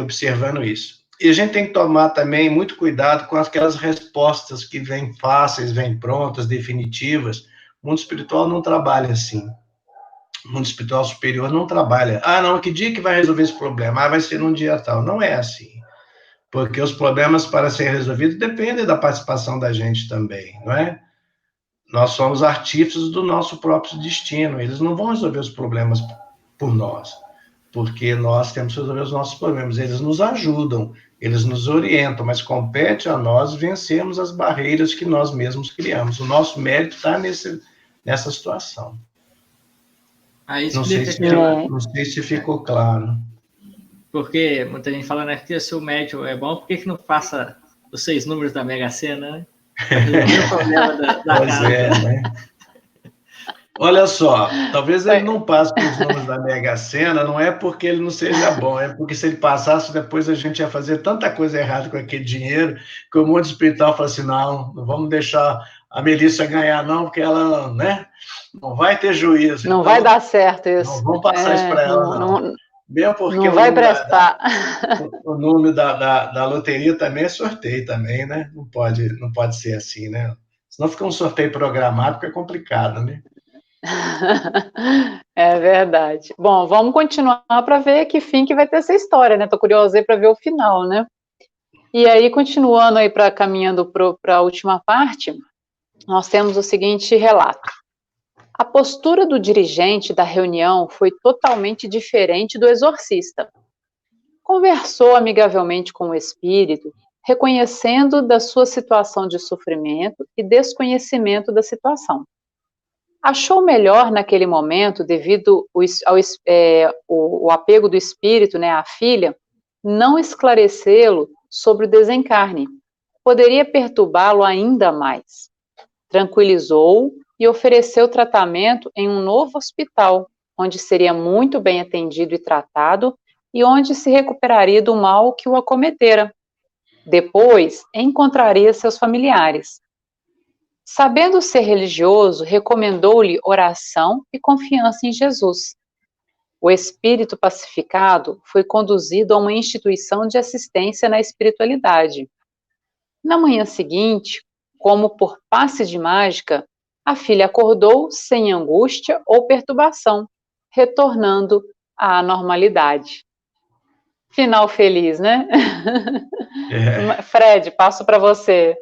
observando isso. E a gente tem que tomar também muito cuidado com aquelas respostas que vêm fáceis, vêm prontas, definitivas. O mundo espiritual não trabalha assim. O mundo espiritual superior não trabalha. Ah, não, que dia que vai resolver esse problema? Ah, vai ser num dia tal. Não é assim. Porque os problemas, para serem resolvidos, dependem da participação da gente também, não é? Nós somos artífices do nosso próprio destino. Eles não vão resolver os problemas por nós, porque nós temos que resolver os nossos problemas. Eles nos ajudam, eles nos orientam, mas compete a nós vencermos as barreiras que nós mesmos criamos. O nosso mérito está nessa situação. Não sei se ficou claro. Porque muita gente fala, né, que se o médium é bom, por que não passa os 6 números da Mega Sena, né? O problema da pois casa. É, né? Olha só, talvez ele não passe com os números da Mega Sena, não é porque ele não seja bom, é porque se ele passasse, depois a gente ia fazer tanta coisa errada com aquele dinheiro, que o mundo espiritual fala assim, não vamos deixar a Melissa ganhar não, porque ela, né, não vai ter juízo. Não então, vai dar certo isso. Não vamos passar isso para ela, não. Mesmo porque não vai prestar. O número da loteria também é sorteio também, né? Não pode ser assim, né? Senão fica um sorteio programado, que é complicado, né? É verdade. Bom, vamos continuar para ver que fim que vai ter essa história, né? Tô curiosa aí para ver o final, né? E aí, continuando aí caminhando para a última parte, nós temos o seguinte relato. A postura do dirigente da reunião foi totalmente diferente do exorcista. Conversou amigavelmente com o espírito, reconhecendo da sua situação de sofrimento e desconhecimento da situação. Achou melhor naquele momento, devido ao apego do espírito, né, à filha, não esclarecê-lo sobre o desencarne. Poderia perturbá-lo ainda mais. Tranquilizou-o e ofereceu tratamento em um novo hospital, onde seria muito bem atendido e tratado e onde se recuperaria do mal que o acometera. Depois, encontraria seus familiares. Sabendo ser religioso, recomendou-lhe oração e confiança em Jesus. O espírito pacificado foi conduzido a uma instituição de assistência na espiritualidade. Na manhã seguinte, como por passe de mágica, a filha acordou sem angústia ou perturbação, retornando à normalidade. Final feliz, né? É. Fred, passo para você.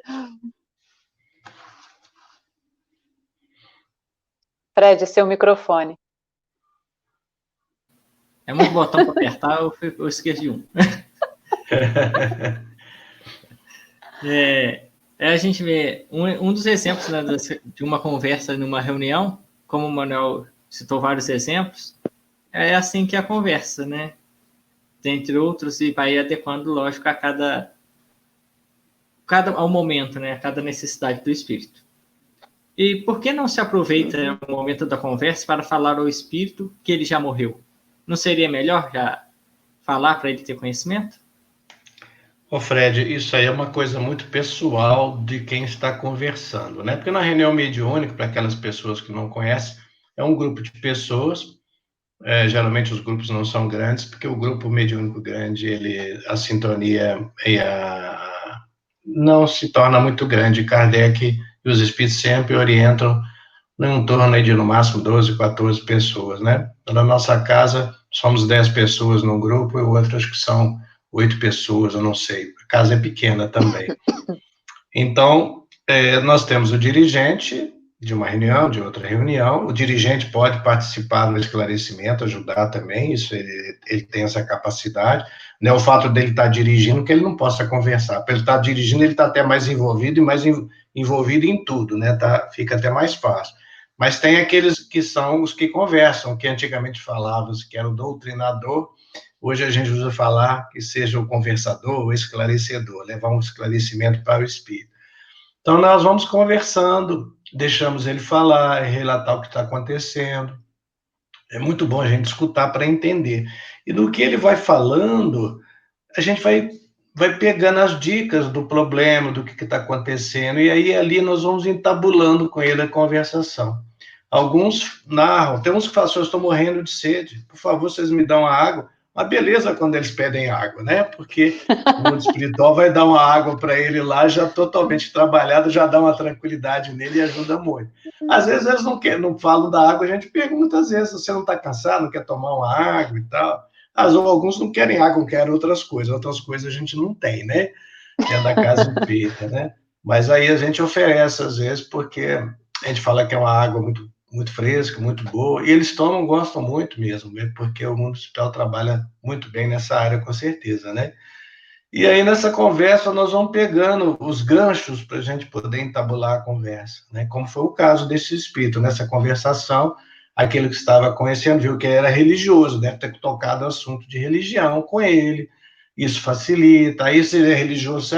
Fred, seu microfone. É muito botão para apertar, eu esqueci de um. A gente vê um dos exemplos, né, de uma conversa numa reunião, como o Manuel citou vários exemplos, é assim que é a conversa, né? Dentre outros, e vai adequando, lógico, ao momento, né? A cada necessidade do espírito. E por que não se aproveita o momento da conversa para falar ao espírito que ele já morreu? Não seria melhor já falar para ele ter conhecimento? Ô Fred, isso aí é uma coisa muito pessoal de quem está conversando, né? Porque na reunião mediúnica, para aquelas pessoas que não conhecem, é um grupo de pessoas, geralmente os grupos não são grandes, porque o grupo mediúnico grande, a sintonia não se torna muito grande. Kardec e os espíritos sempre orientam em torno aí de, no máximo, 12, 14 pessoas, né? Na nossa casa, somos 10 pessoas num grupo, e o outro acho que são 8 pessoas, eu não sei. A casa é pequena também. Então, nós temos o dirigente de uma reunião, de outra reunião. O dirigente pode participar no esclarecimento, ajudar também, isso ele tem essa capacidade. Não é o fato dele estar dirigindo que ele não possa conversar. Para ele estar dirigindo, ele está até mais envolvido e mais envolvido em tudo, né? Fica até mais fácil. Mas tem aqueles que são os que conversam, que antigamente falávamos que era o doutrinador, Hoje a gente usa falar que seja o conversador, o esclarecedor, levar um esclarecimento para o espírito. Então, nós vamos conversando, deixamos ele falar, relatar o que está acontecendo. É muito bom a gente escutar para entender. E do que ele vai falando, a gente vai pegando as dicas do problema, do que está acontecendo, e aí ali nós vamos entabulando com ele a conversação. Alguns narram, tem uns que falam assim, eu estou morrendo de sede, por favor, vocês me dão a água. Uma beleza quando eles pedem água, né? Porque o mundo espiritual vai dar uma água para ele lá, já totalmente trabalhada, já dá uma tranquilidade nele e ajuda muito. Às vezes eles não falam da água, a gente pergunta às vezes, você não está cansado, não quer tomar uma água e tal. Alguns não querem água, querem outras coisas a gente não tem, né? É da casa espírita, né? Mas aí a gente oferece às vezes, porque a gente fala que é uma água muito, muito fresca, muito boa, e eles tomam, gostam muito mesmo, porque o mundo espiritual trabalha muito bem nessa área, com certeza, né? E aí, nessa conversa, nós vamos pegando os ganchos para a gente poder entabular a conversa, né? Como foi o caso desse espírito, nessa conversação, aquele que estava conhecendo viu que ele era religioso, deve ter tocado o assunto de religião com ele, isso facilita. Aí, se ele é religioso,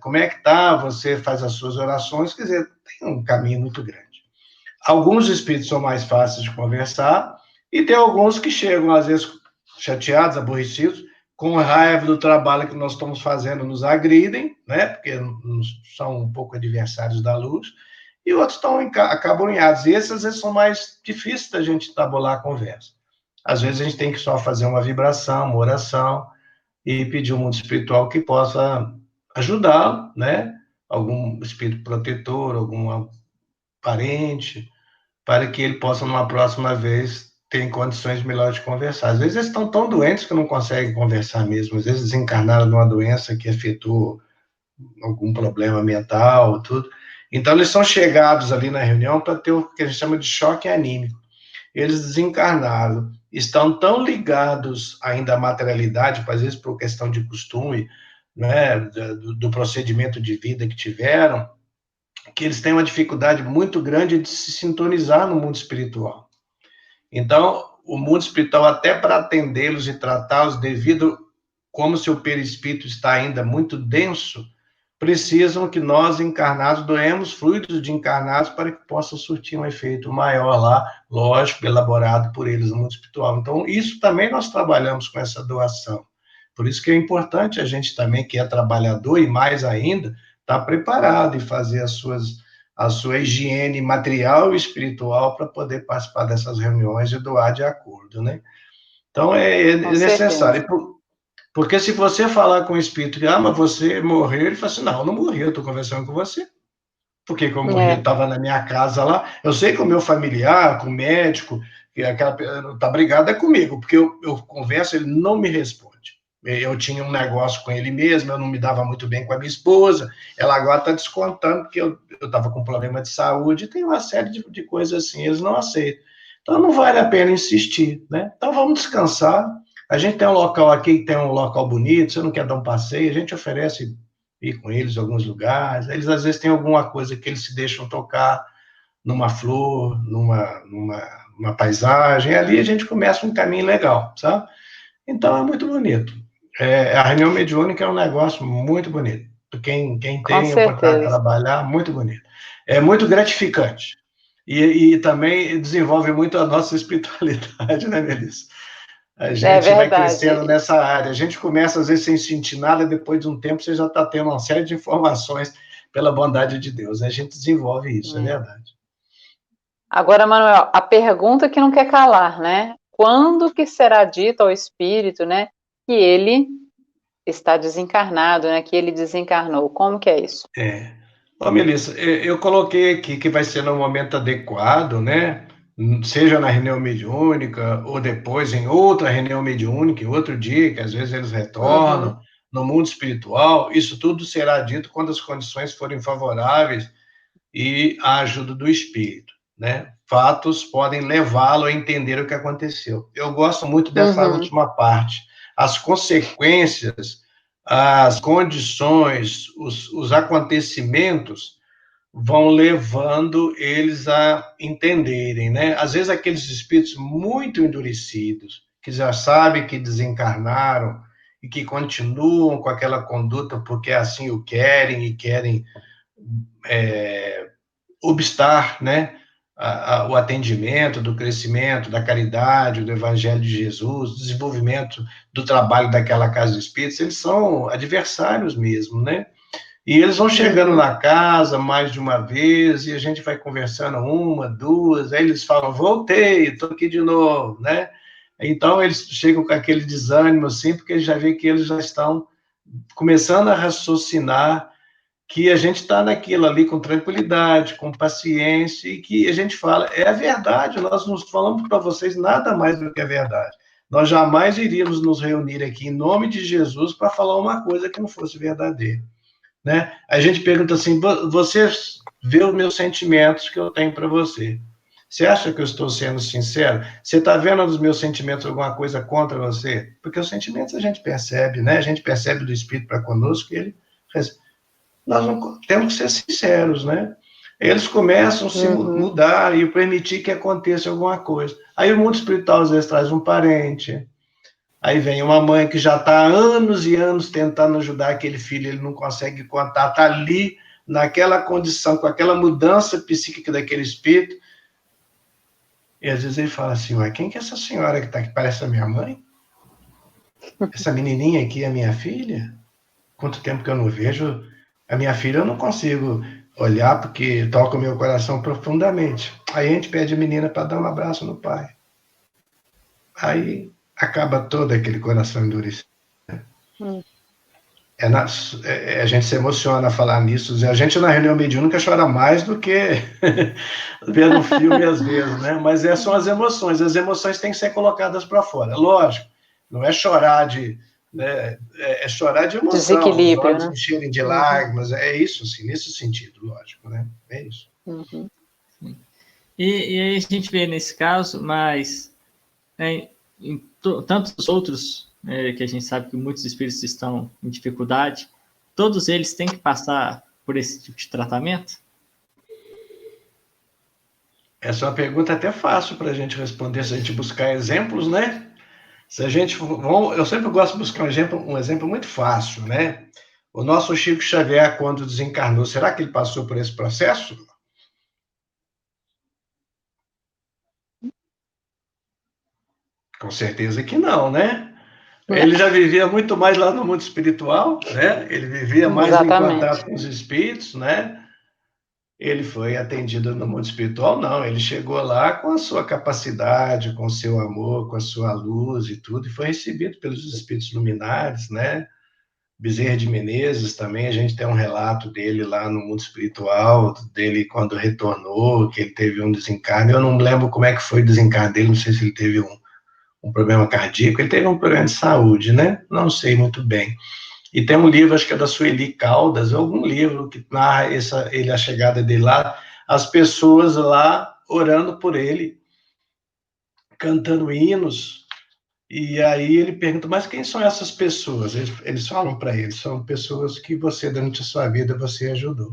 como é que tá? Você faz as suas orações, quer dizer, tem um caminho muito grande. Alguns espíritos são mais fáceis de conversar, e tem alguns que chegam, às vezes, chateados, aborrecidos, com raiva do trabalho que nós estamos fazendo, nos agridem, né? Porque são um pouco adversários da luz, e outros estão acabunhados. E esses, às vezes, são mais difíceis da gente tabular a conversa. Às vezes, a gente tem que só fazer uma vibração, uma oração, e pedir ao mundo espiritual que possa ajudá-lo, né? Algum espírito protetor, algum parente, para que ele possa, numa próxima vez, ter condições melhores de conversar. Às vezes eles estão tão doentes que não conseguem conversar mesmo, às vezes desencarnaram de uma doença que afetou algum problema mental, tudo. Então, eles são chegados ali na reunião para ter o que a gente chama de choque anímico. Eles desencarnaram, estão tão ligados ainda à materialidade, às vezes por questão de costume, né, do procedimento de vida que tiveram, que eles têm uma dificuldade muito grande de se sintonizar no mundo espiritual. Então, o mundo espiritual, até para atendê-los e tratá-los devido, como seu perispírito está ainda muito denso, precisam que nós, encarnados, doemos fluidos de encarnados para que possa surtir um efeito maior lá, lógico, elaborado por eles no mundo espiritual. Então, isso também nós trabalhamos com essa doação. Por isso que é importante a gente também, que é trabalhador, e mais ainda, estar preparado e fazer a sua higiene material e espiritual para poder participar dessas reuniões e doar de acordo, né? Então, é necessário. Porque se você falar com o espírito, mas você morreu, ele fala assim, não, eu não morri, eu estou conversando com você. Por que eu morri? Eu estava na minha casa lá, eu sei que o meu familiar, com o médico, que está brigado é comigo, porque eu converso, ele não me responde. Eu tinha um negócio com ele mesmo, eu não me dava muito bem com a minha esposa, ela agora está descontando porque eu estava com problema de saúde, tem uma série de coisas assim, eles não aceitam. Então, não vale a pena insistir, né? Então, vamos descansar. A gente tem um local aqui, tem um local bonito, você não quer dar um passeio, a gente oferece ir com eles em alguns lugares, eles às vezes têm alguma coisa que eles se deixam tocar numa flor, numa paisagem, e ali a gente começa um caminho legal, sabe? Então, é muito bonito. A reunião mediúnica é um negócio muito bonito. Quem tem a oportunidade de trabalhar, muito bonito. É muito gratificante. E também desenvolve muito a nossa espiritualidade, né, Melissa? A gente vai crescendo nessa área. A gente começa, às vezes, sem sentir nada, depois de um tempo você já está tendo uma série de informações pela bondade de Deus. A gente desenvolve isso, é verdade. Agora, Manuel, a pergunta que não quer calar, né? Quando que será dito ao espírito, né, que ele está desencarnado, né, que ele desencarnou? Como que é isso? Melissa, eu coloquei aqui que vai ser no momento adequado, né? Seja na reunião mediúnica, ou depois em outra reunião mediúnica, em outro dia, que às vezes eles retornam, no mundo espiritual, isso tudo será dito quando as condições forem favoráveis e a ajuda do espírito, né? Fatos podem levá-lo a entender o que aconteceu. Eu gosto muito dessa última parte. As consequências, as condições, os acontecimentos vão levando eles a entenderem, né? Às vezes aqueles espíritos muito endurecidos, que já sabem que desencarnaram e que continuam com aquela conduta porque assim o querem e querem obstar, né, o atendimento, do crescimento, da caridade, do Evangelho de Jesus, do desenvolvimento do trabalho daquela casa de espíritos, eles são adversários mesmo, né? E eles vão chegando na casa mais de uma vez, e a gente vai conversando uma, duas, aí eles falam, voltei, estou aqui de novo, né? Então, eles chegam com aquele desânimo, assim, porque já vê que eles já estão começando a raciocinar que a gente está naquilo ali com tranquilidade, com paciência, e que a gente fala, é a verdade, nós não falamos para vocês nada mais do que a verdade. Nós jamais iríamos nos reunir aqui em nome de Jesus para falar uma coisa que não fosse verdadeira, né? A gente pergunta assim, você vê os meus sentimentos que eu tenho para você. Você acha que eu estou sendo sincero? Você está vendo nos meus sentimentos alguma coisa contra você? Porque os sentimentos a gente percebe, né? A gente percebe do Espírito para conosco que ele... Nós não, temos que ser sinceros, né? Eles começam a se mudar e permitir que aconteça alguma coisa. Aí o mundo espiritual às vezes traz um parente, aí vem uma mãe que já está há anos e anos tentando ajudar aquele filho, ele não consegue contar, está ali naquela condição, com aquela mudança psíquica daquele espírito, e às vezes ele fala assim, ué, quem que é essa senhora que está aqui? Parece a minha mãe? Essa menininha aqui é minha filha? Quanto tempo que eu não vejo a minha filha, eu não consigo olhar porque toca o meu coração profundamente. Aí a gente pede a menina para dar um abraço no pai. Aí acaba todo aquele coração endurecido. A gente se emociona a falar nisso. A gente na reunião mediúnica chora mais do que vendo um filme às vezes, né? Mas essas são as emoções têm que ser colocadas para fora. Lógico, não é chorar de... Né, é chorar de emoção, os olhos encherem de lágrimas, é isso, assim, nesse sentido, lógico, né? É isso. E aí a gente vê nesse caso, mas em tantos outros que a gente sabe que muitos espíritos estão em dificuldade, todos eles têm que passar por esse tipo de tratamento? Essa é uma pergunta até fácil para a gente responder, se a gente buscar exemplos, né? Se a gente eu sempre gosto de buscar um exemplo muito fácil, né? O nosso Chico Xavier, quando desencarnou, será que ele passou por esse processo? Com certeza que não, né? Ele já vivia muito mais lá no mundo espiritual, né? Ele vivia mais em contato com os espíritos, né? Ele foi atendido no mundo espiritual? Não, ele chegou lá com a sua capacidade, com o seu amor, com a sua luz e tudo, e foi recebido pelos espíritos luminares, né? Bezerra de Menezes também, a gente tem um relato dele lá no mundo espiritual, dele quando retornou, que ele teve um desencarne, eu não lembro como é que foi o desencarne dele, não sei se ele teve um problema cardíaco, ele teve um problema de saúde, né? Não sei muito bem. E tem um livro, acho que é da Sueli Caldas, algum livro que narra a chegada dele lá, as pessoas lá orando por ele, cantando hinos, e aí ele pergunta, mas quem são essas pessoas? Eles falam para ele, são pessoas que você, durante a sua vida, você ajudou.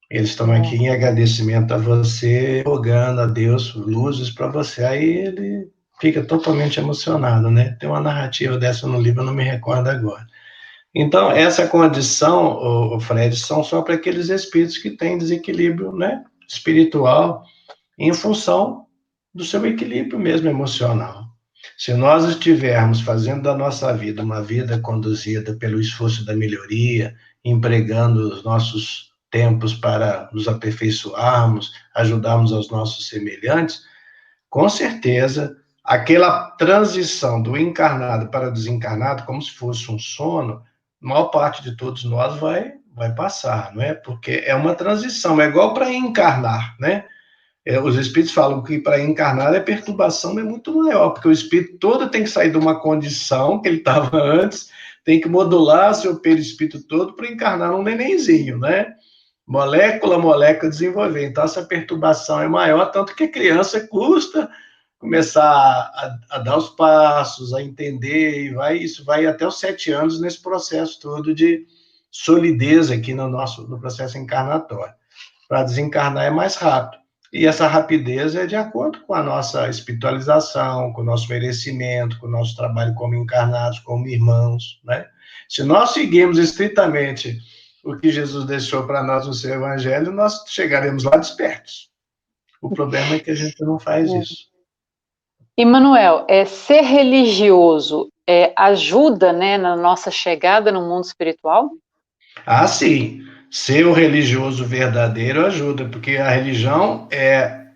Eles estão aqui em agradecimento a você, rogando a Deus luzes para você. Aí ele fica totalmente emocionado, né? Tem uma narrativa dessa no livro, eu não me recordo agora. Então, essa condição, o Fred, são só para aqueles espíritos que têm desequilíbrio, né, espiritual, em função do seu equilíbrio mesmo emocional. Se nós estivermos fazendo da nossa vida uma vida conduzida pelo esforço da melhoria, empregando os nossos tempos para nos aperfeiçoarmos, ajudarmos aos nossos semelhantes, com certeza, aquela transição do encarnado para o desencarnado, como se fosse um sono, a maior parte de todos nós vai passar, não é? Porque é uma transição, é igual para encarnar, né? Os espíritos falam que para encarnar a perturbação é muito maior, porque o espírito todo tem que sair de uma condição que ele estava antes, tem que modular seu perispírito todo para encarnar um nenenzinho, né? Molécula a molécula desenvolver. Então, essa perturbação é maior, tanto que a criança custa começar a dar os passos, a entender, e isso vai até os 7 anos nesse processo todo de solidez aqui no processo encarnatório. Para desencarnar é mais rápido. E essa rapidez é de acordo com a nossa espiritualização, com o nosso merecimento, com o nosso trabalho como encarnados, como irmãos, né? Se nós seguirmos estritamente o que Jesus deixou para nós no seu evangelho, nós chegaremos lá despertos. O problema é que a gente não faz isso. E, Manuel, ser religioso ajuda, né, na nossa chegada no mundo espiritual? Ah, sim. Ser o religioso verdadeiro ajuda, porque a religião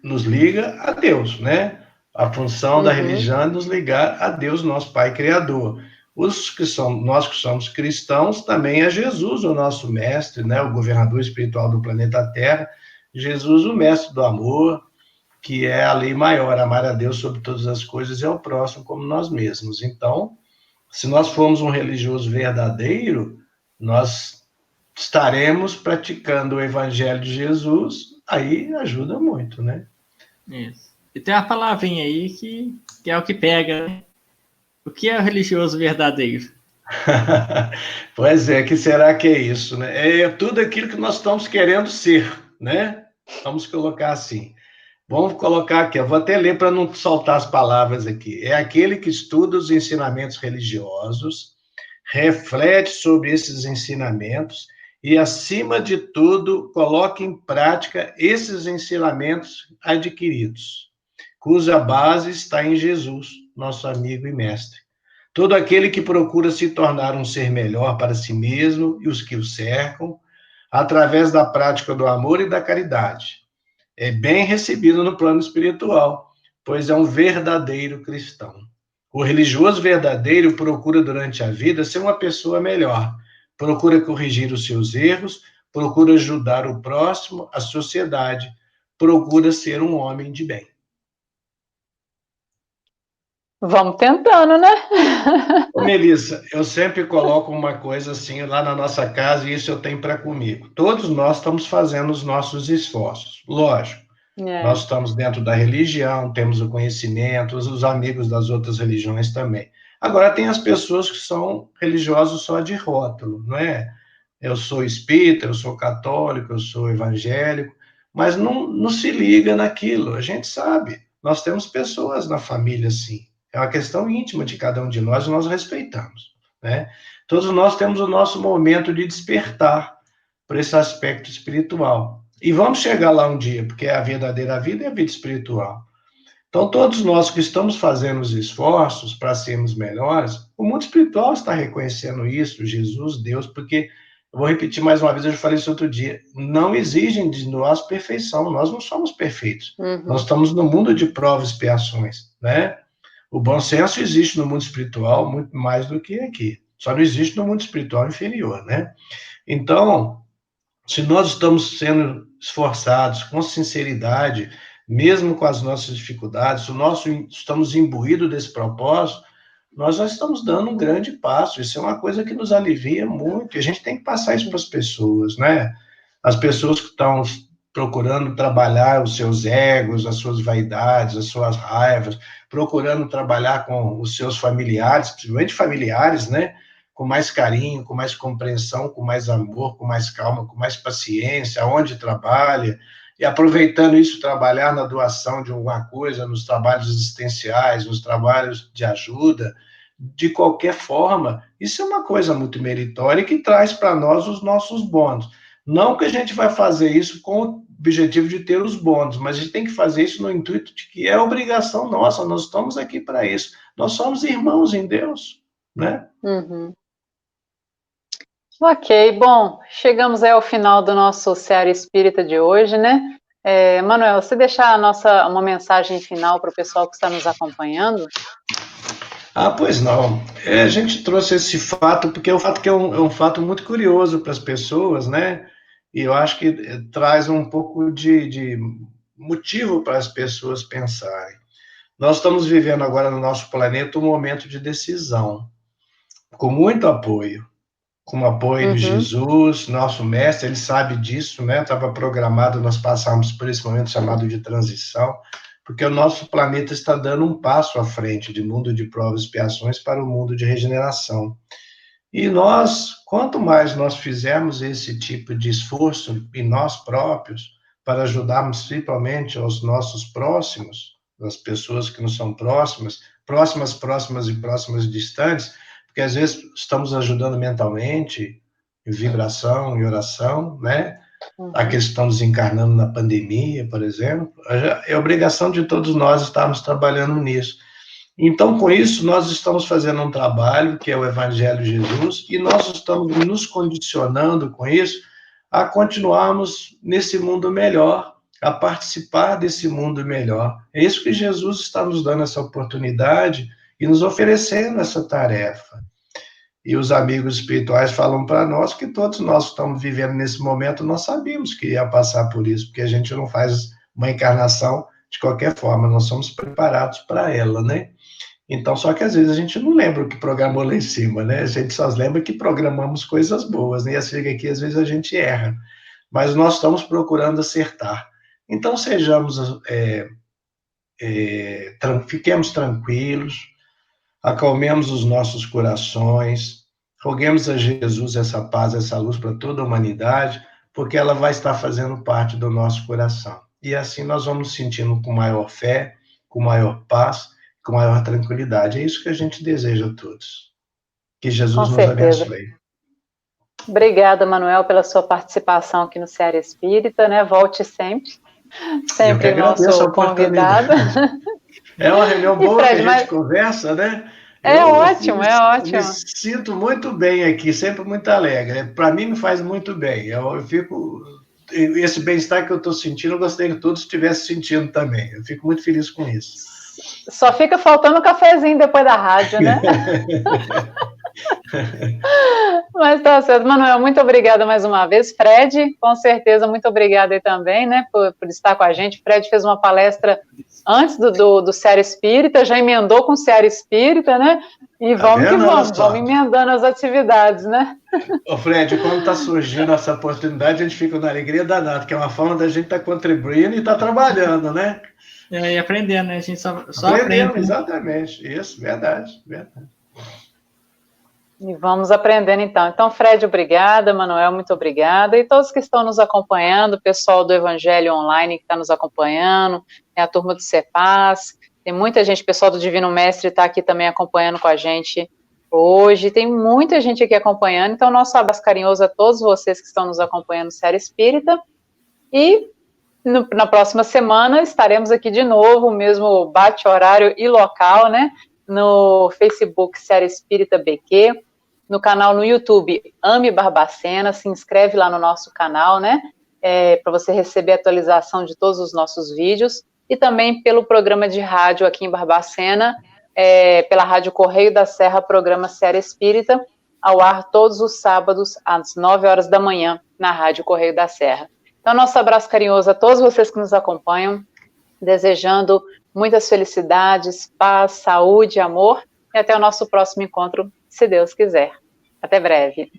nos liga a Deus, né? A função da religião é nos ligar a Deus, nosso Pai Criador. Nós que somos cristãos, também é Jesus o nosso mestre, né? O governador espiritual do planeta Terra. Jesus, o mestre do amor, que é a lei maior, amar a Deus sobre todas as coisas e ao próximo como nós mesmos. Então, se nós formos um religioso verdadeiro, nós estaremos praticando o evangelho de Jesus, aí ajuda muito, né? Isso. E tem uma palavrinha aí que é o que pega, né? O que é o religioso verdadeiro? Pois é, que será que é isso, né? É tudo aquilo que nós estamos querendo ser, né? Vamos colocar assim. Vamos colocar aqui, eu vou até ler para não soltar as palavras aqui. É aquele que estuda os ensinamentos religiosos, reflete sobre esses ensinamentos e, acima de tudo, coloca em prática esses ensinamentos adquiridos, cuja base está em Jesus, nosso amigo e mestre. Todo aquele que procura se tornar um ser melhor para si mesmo e os que o cercam, através da prática do amor e da caridade, é bem recebido no plano espiritual, pois é um verdadeiro cristão. O religioso verdadeiro procura durante a vida ser uma pessoa melhor, procura corrigir os seus erros, procura ajudar o próximo, a sociedade, procura ser um homem de bem. Vamos tentando, né? Ô, Melissa, eu sempre coloco uma coisa assim lá na nossa casa, e isso eu tenho para comigo. Todos nós estamos fazendo os nossos esforços, lógico. Nós estamos dentro da religião, temos o conhecimento, os amigos das outras religiões também. Agora, tem as pessoas que são religiosos só de rótulo, não é? Eu sou espírita, eu sou católico, eu sou evangélico, mas não se liga naquilo, a gente sabe. Nós temos pessoas na família assim. É uma questão íntima de cada um de nós e nós respeitamos, né? Todos nós temos o nosso momento de despertar para esse aspecto espiritual. E vamos chegar lá um dia, porque a verdadeira vida é a vida espiritual. Então, todos nós que estamos fazendo os esforços para sermos melhores, o mundo espiritual está reconhecendo isso, Jesus, Deus, porque, eu vou repetir mais uma vez, eu já falei isso outro dia, não exigem de nós perfeição, nós não somos perfeitos. Nós estamos no mundo de provas e expiações, né? O bom senso existe no mundo espiritual muito mais do que aqui. Só não existe no mundo espiritual inferior, né? Então, se nós estamos sendo esforçados com sinceridade, mesmo com as nossas dificuldades, se estamos imbuídos desse propósito, nós já estamos dando um grande passo. Isso é uma coisa que nos alivia muito. E a gente tem que passar isso para as pessoas, né? As pessoas que estão procurando trabalhar os seus egos, as suas vaidades, as suas raivas, procurando trabalhar com os seus familiares, principalmente familiares, né? Com mais carinho, com mais compreensão, com mais amor, com mais calma, com mais paciência, onde trabalha, e aproveitando isso, trabalhar na doação de alguma coisa, nos trabalhos existenciais, nos trabalhos de ajuda, de qualquer forma, isso é uma coisa muito meritória que traz para nós os nossos bônus. Não que a gente vai fazer isso com o objetivo de ter os bônus, mas a gente tem que fazer isso no intuito de que é obrigação nossa, nós estamos aqui para isso. Nós somos irmãos em Deus, né? Ok, bom, chegamos aí ao final do nosso Seara Espírita de hoje, né? Manuel, você deixar uma mensagem final para o pessoal que está nos acompanhando? Ah, pois não. A gente trouxe esse fato, porque o fato que é um fato muito curioso para as pessoas, né? E eu acho que traz um pouco de motivo para as pessoas pensarem. Nós estamos vivendo agora no nosso planeta um momento de decisão, com muito apoio, com o apoio de Jesus, nosso mestre, ele sabe disso, né? Estava programado nós passarmos por esse momento chamado de transição, porque o nosso planeta está dando um passo à frente de mundo de provas e expiações para o mundo de regeneração. E nós, quanto mais nós fizermos esse tipo de esforço em nós próprios, para ajudarmos principalmente aos nossos próximos, as pessoas que não são próximas e distantes, porque às vezes estamos ajudando mentalmente, em vibração, em oração, né? Aqueles que estão desencarnando na pandemia, por exemplo, é obrigação de todos nós estarmos trabalhando nisso. Então, com isso, nós estamos fazendo um trabalho, que é o Evangelho de Jesus, e nós estamos nos condicionando com isso a continuarmos nesse mundo melhor, a participar desse mundo melhor. É isso que Jesus está nos dando essa oportunidade e nos oferecendo essa tarefa. E os amigos espirituais falam para nós que todos nós que estamos vivendo nesse momento, nós sabíamos que ia passar por isso, porque a gente não faz uma encarnação de qualquer forma, nós somos preparados para ela, né? Então, só que às vezes a gente não lembra o que programou lá em cima, né? A gente só lembra que programamos coisas boas, né? E assim, aqui às vezes a gente erra, mas nós estamos procurando acertar. Então, fiquemos tranquilos, acalmemos os nossos corações, roguemos a Jesus essa paz, essa luz para toda a humanidade, porque ela vai estar fazendo parte do nosso coração. E assim nós vamos nos sentindo com maior fé, com maior paz, com maior tranquilidade. É isso que a gente deseja a todos. Que Jesus nos abençoe. Obrigada, Manuel, pela sua participação aqui no Seara Espírita, né? Volte sempre. Sempre nosso convidado. É uma reunião boa, Fred, que a gente conversa, né? Ótimo. Eu me sinto muito bem aqui, sempre muito alegre. Para mim, me faz muito bem. Eu fico... Esse bem-estar que eu estou sentindo, eu gostaria que todos estivessem sentindo também. Eu fico muito feliz com isso. Só fica faltando um cafezinho depois da rádio, né? Mas tá certo, Manuel, muito obrigada mais uma vez. Fred, com certeza, muito obrigada aí também, né, por estar com a gente. Fred fez uma palestra antes do Seara Espírita, já emendou com o Seara Espírita, né? E vamos que vamos emendando as atividades, né? Ô Fred, quando está surgindo essa oportunidade, a gente fica na alegria danada, que é uma forma da gente estar contribuindo e estar trabalhando, né? E aprendendo, né? A gente só aprende. Né? Exatamente, isso, verdade. E vamos aprendendo, então. Então, Fred, obrigada, Manuel, muito obrigada, e todos que estão nos acompanhando, o pessoal do Evangelho Online que está nos acompanhando, a turma do CEPAS, tem muita gente, o pessoal do Divino Mestre está aqui também acompanhando com a gente hoje, tem muita gente aqui acompanhando, então nosso abraço carinhoso a todos vocês que estão nos acompanhando no Seara Espírita, e na próxima semana estaremos aqui de novo, o mesmo bate-horário e local, né, no Facebook Seara Espírita BQ, no canal no YouTube Ame Barbacena, se inscreve lá no nosso canal, né, para você receber a atualização de todos os nossos vídeos, e também pelo programa de rádio aqui em Barbacena, pela Rádio Correio da Serra, programa Seara Espírita, ao ar todos os sábados, às 9 horas da manhã, na Rádio Correio da Serra. Então, nosso abraço carinhoso a todos vocês que nos acompanham, desejando muitas felicidades, paz, saúde, amor, e até o nosso próximo encontro, se Deus quiser. Até breve.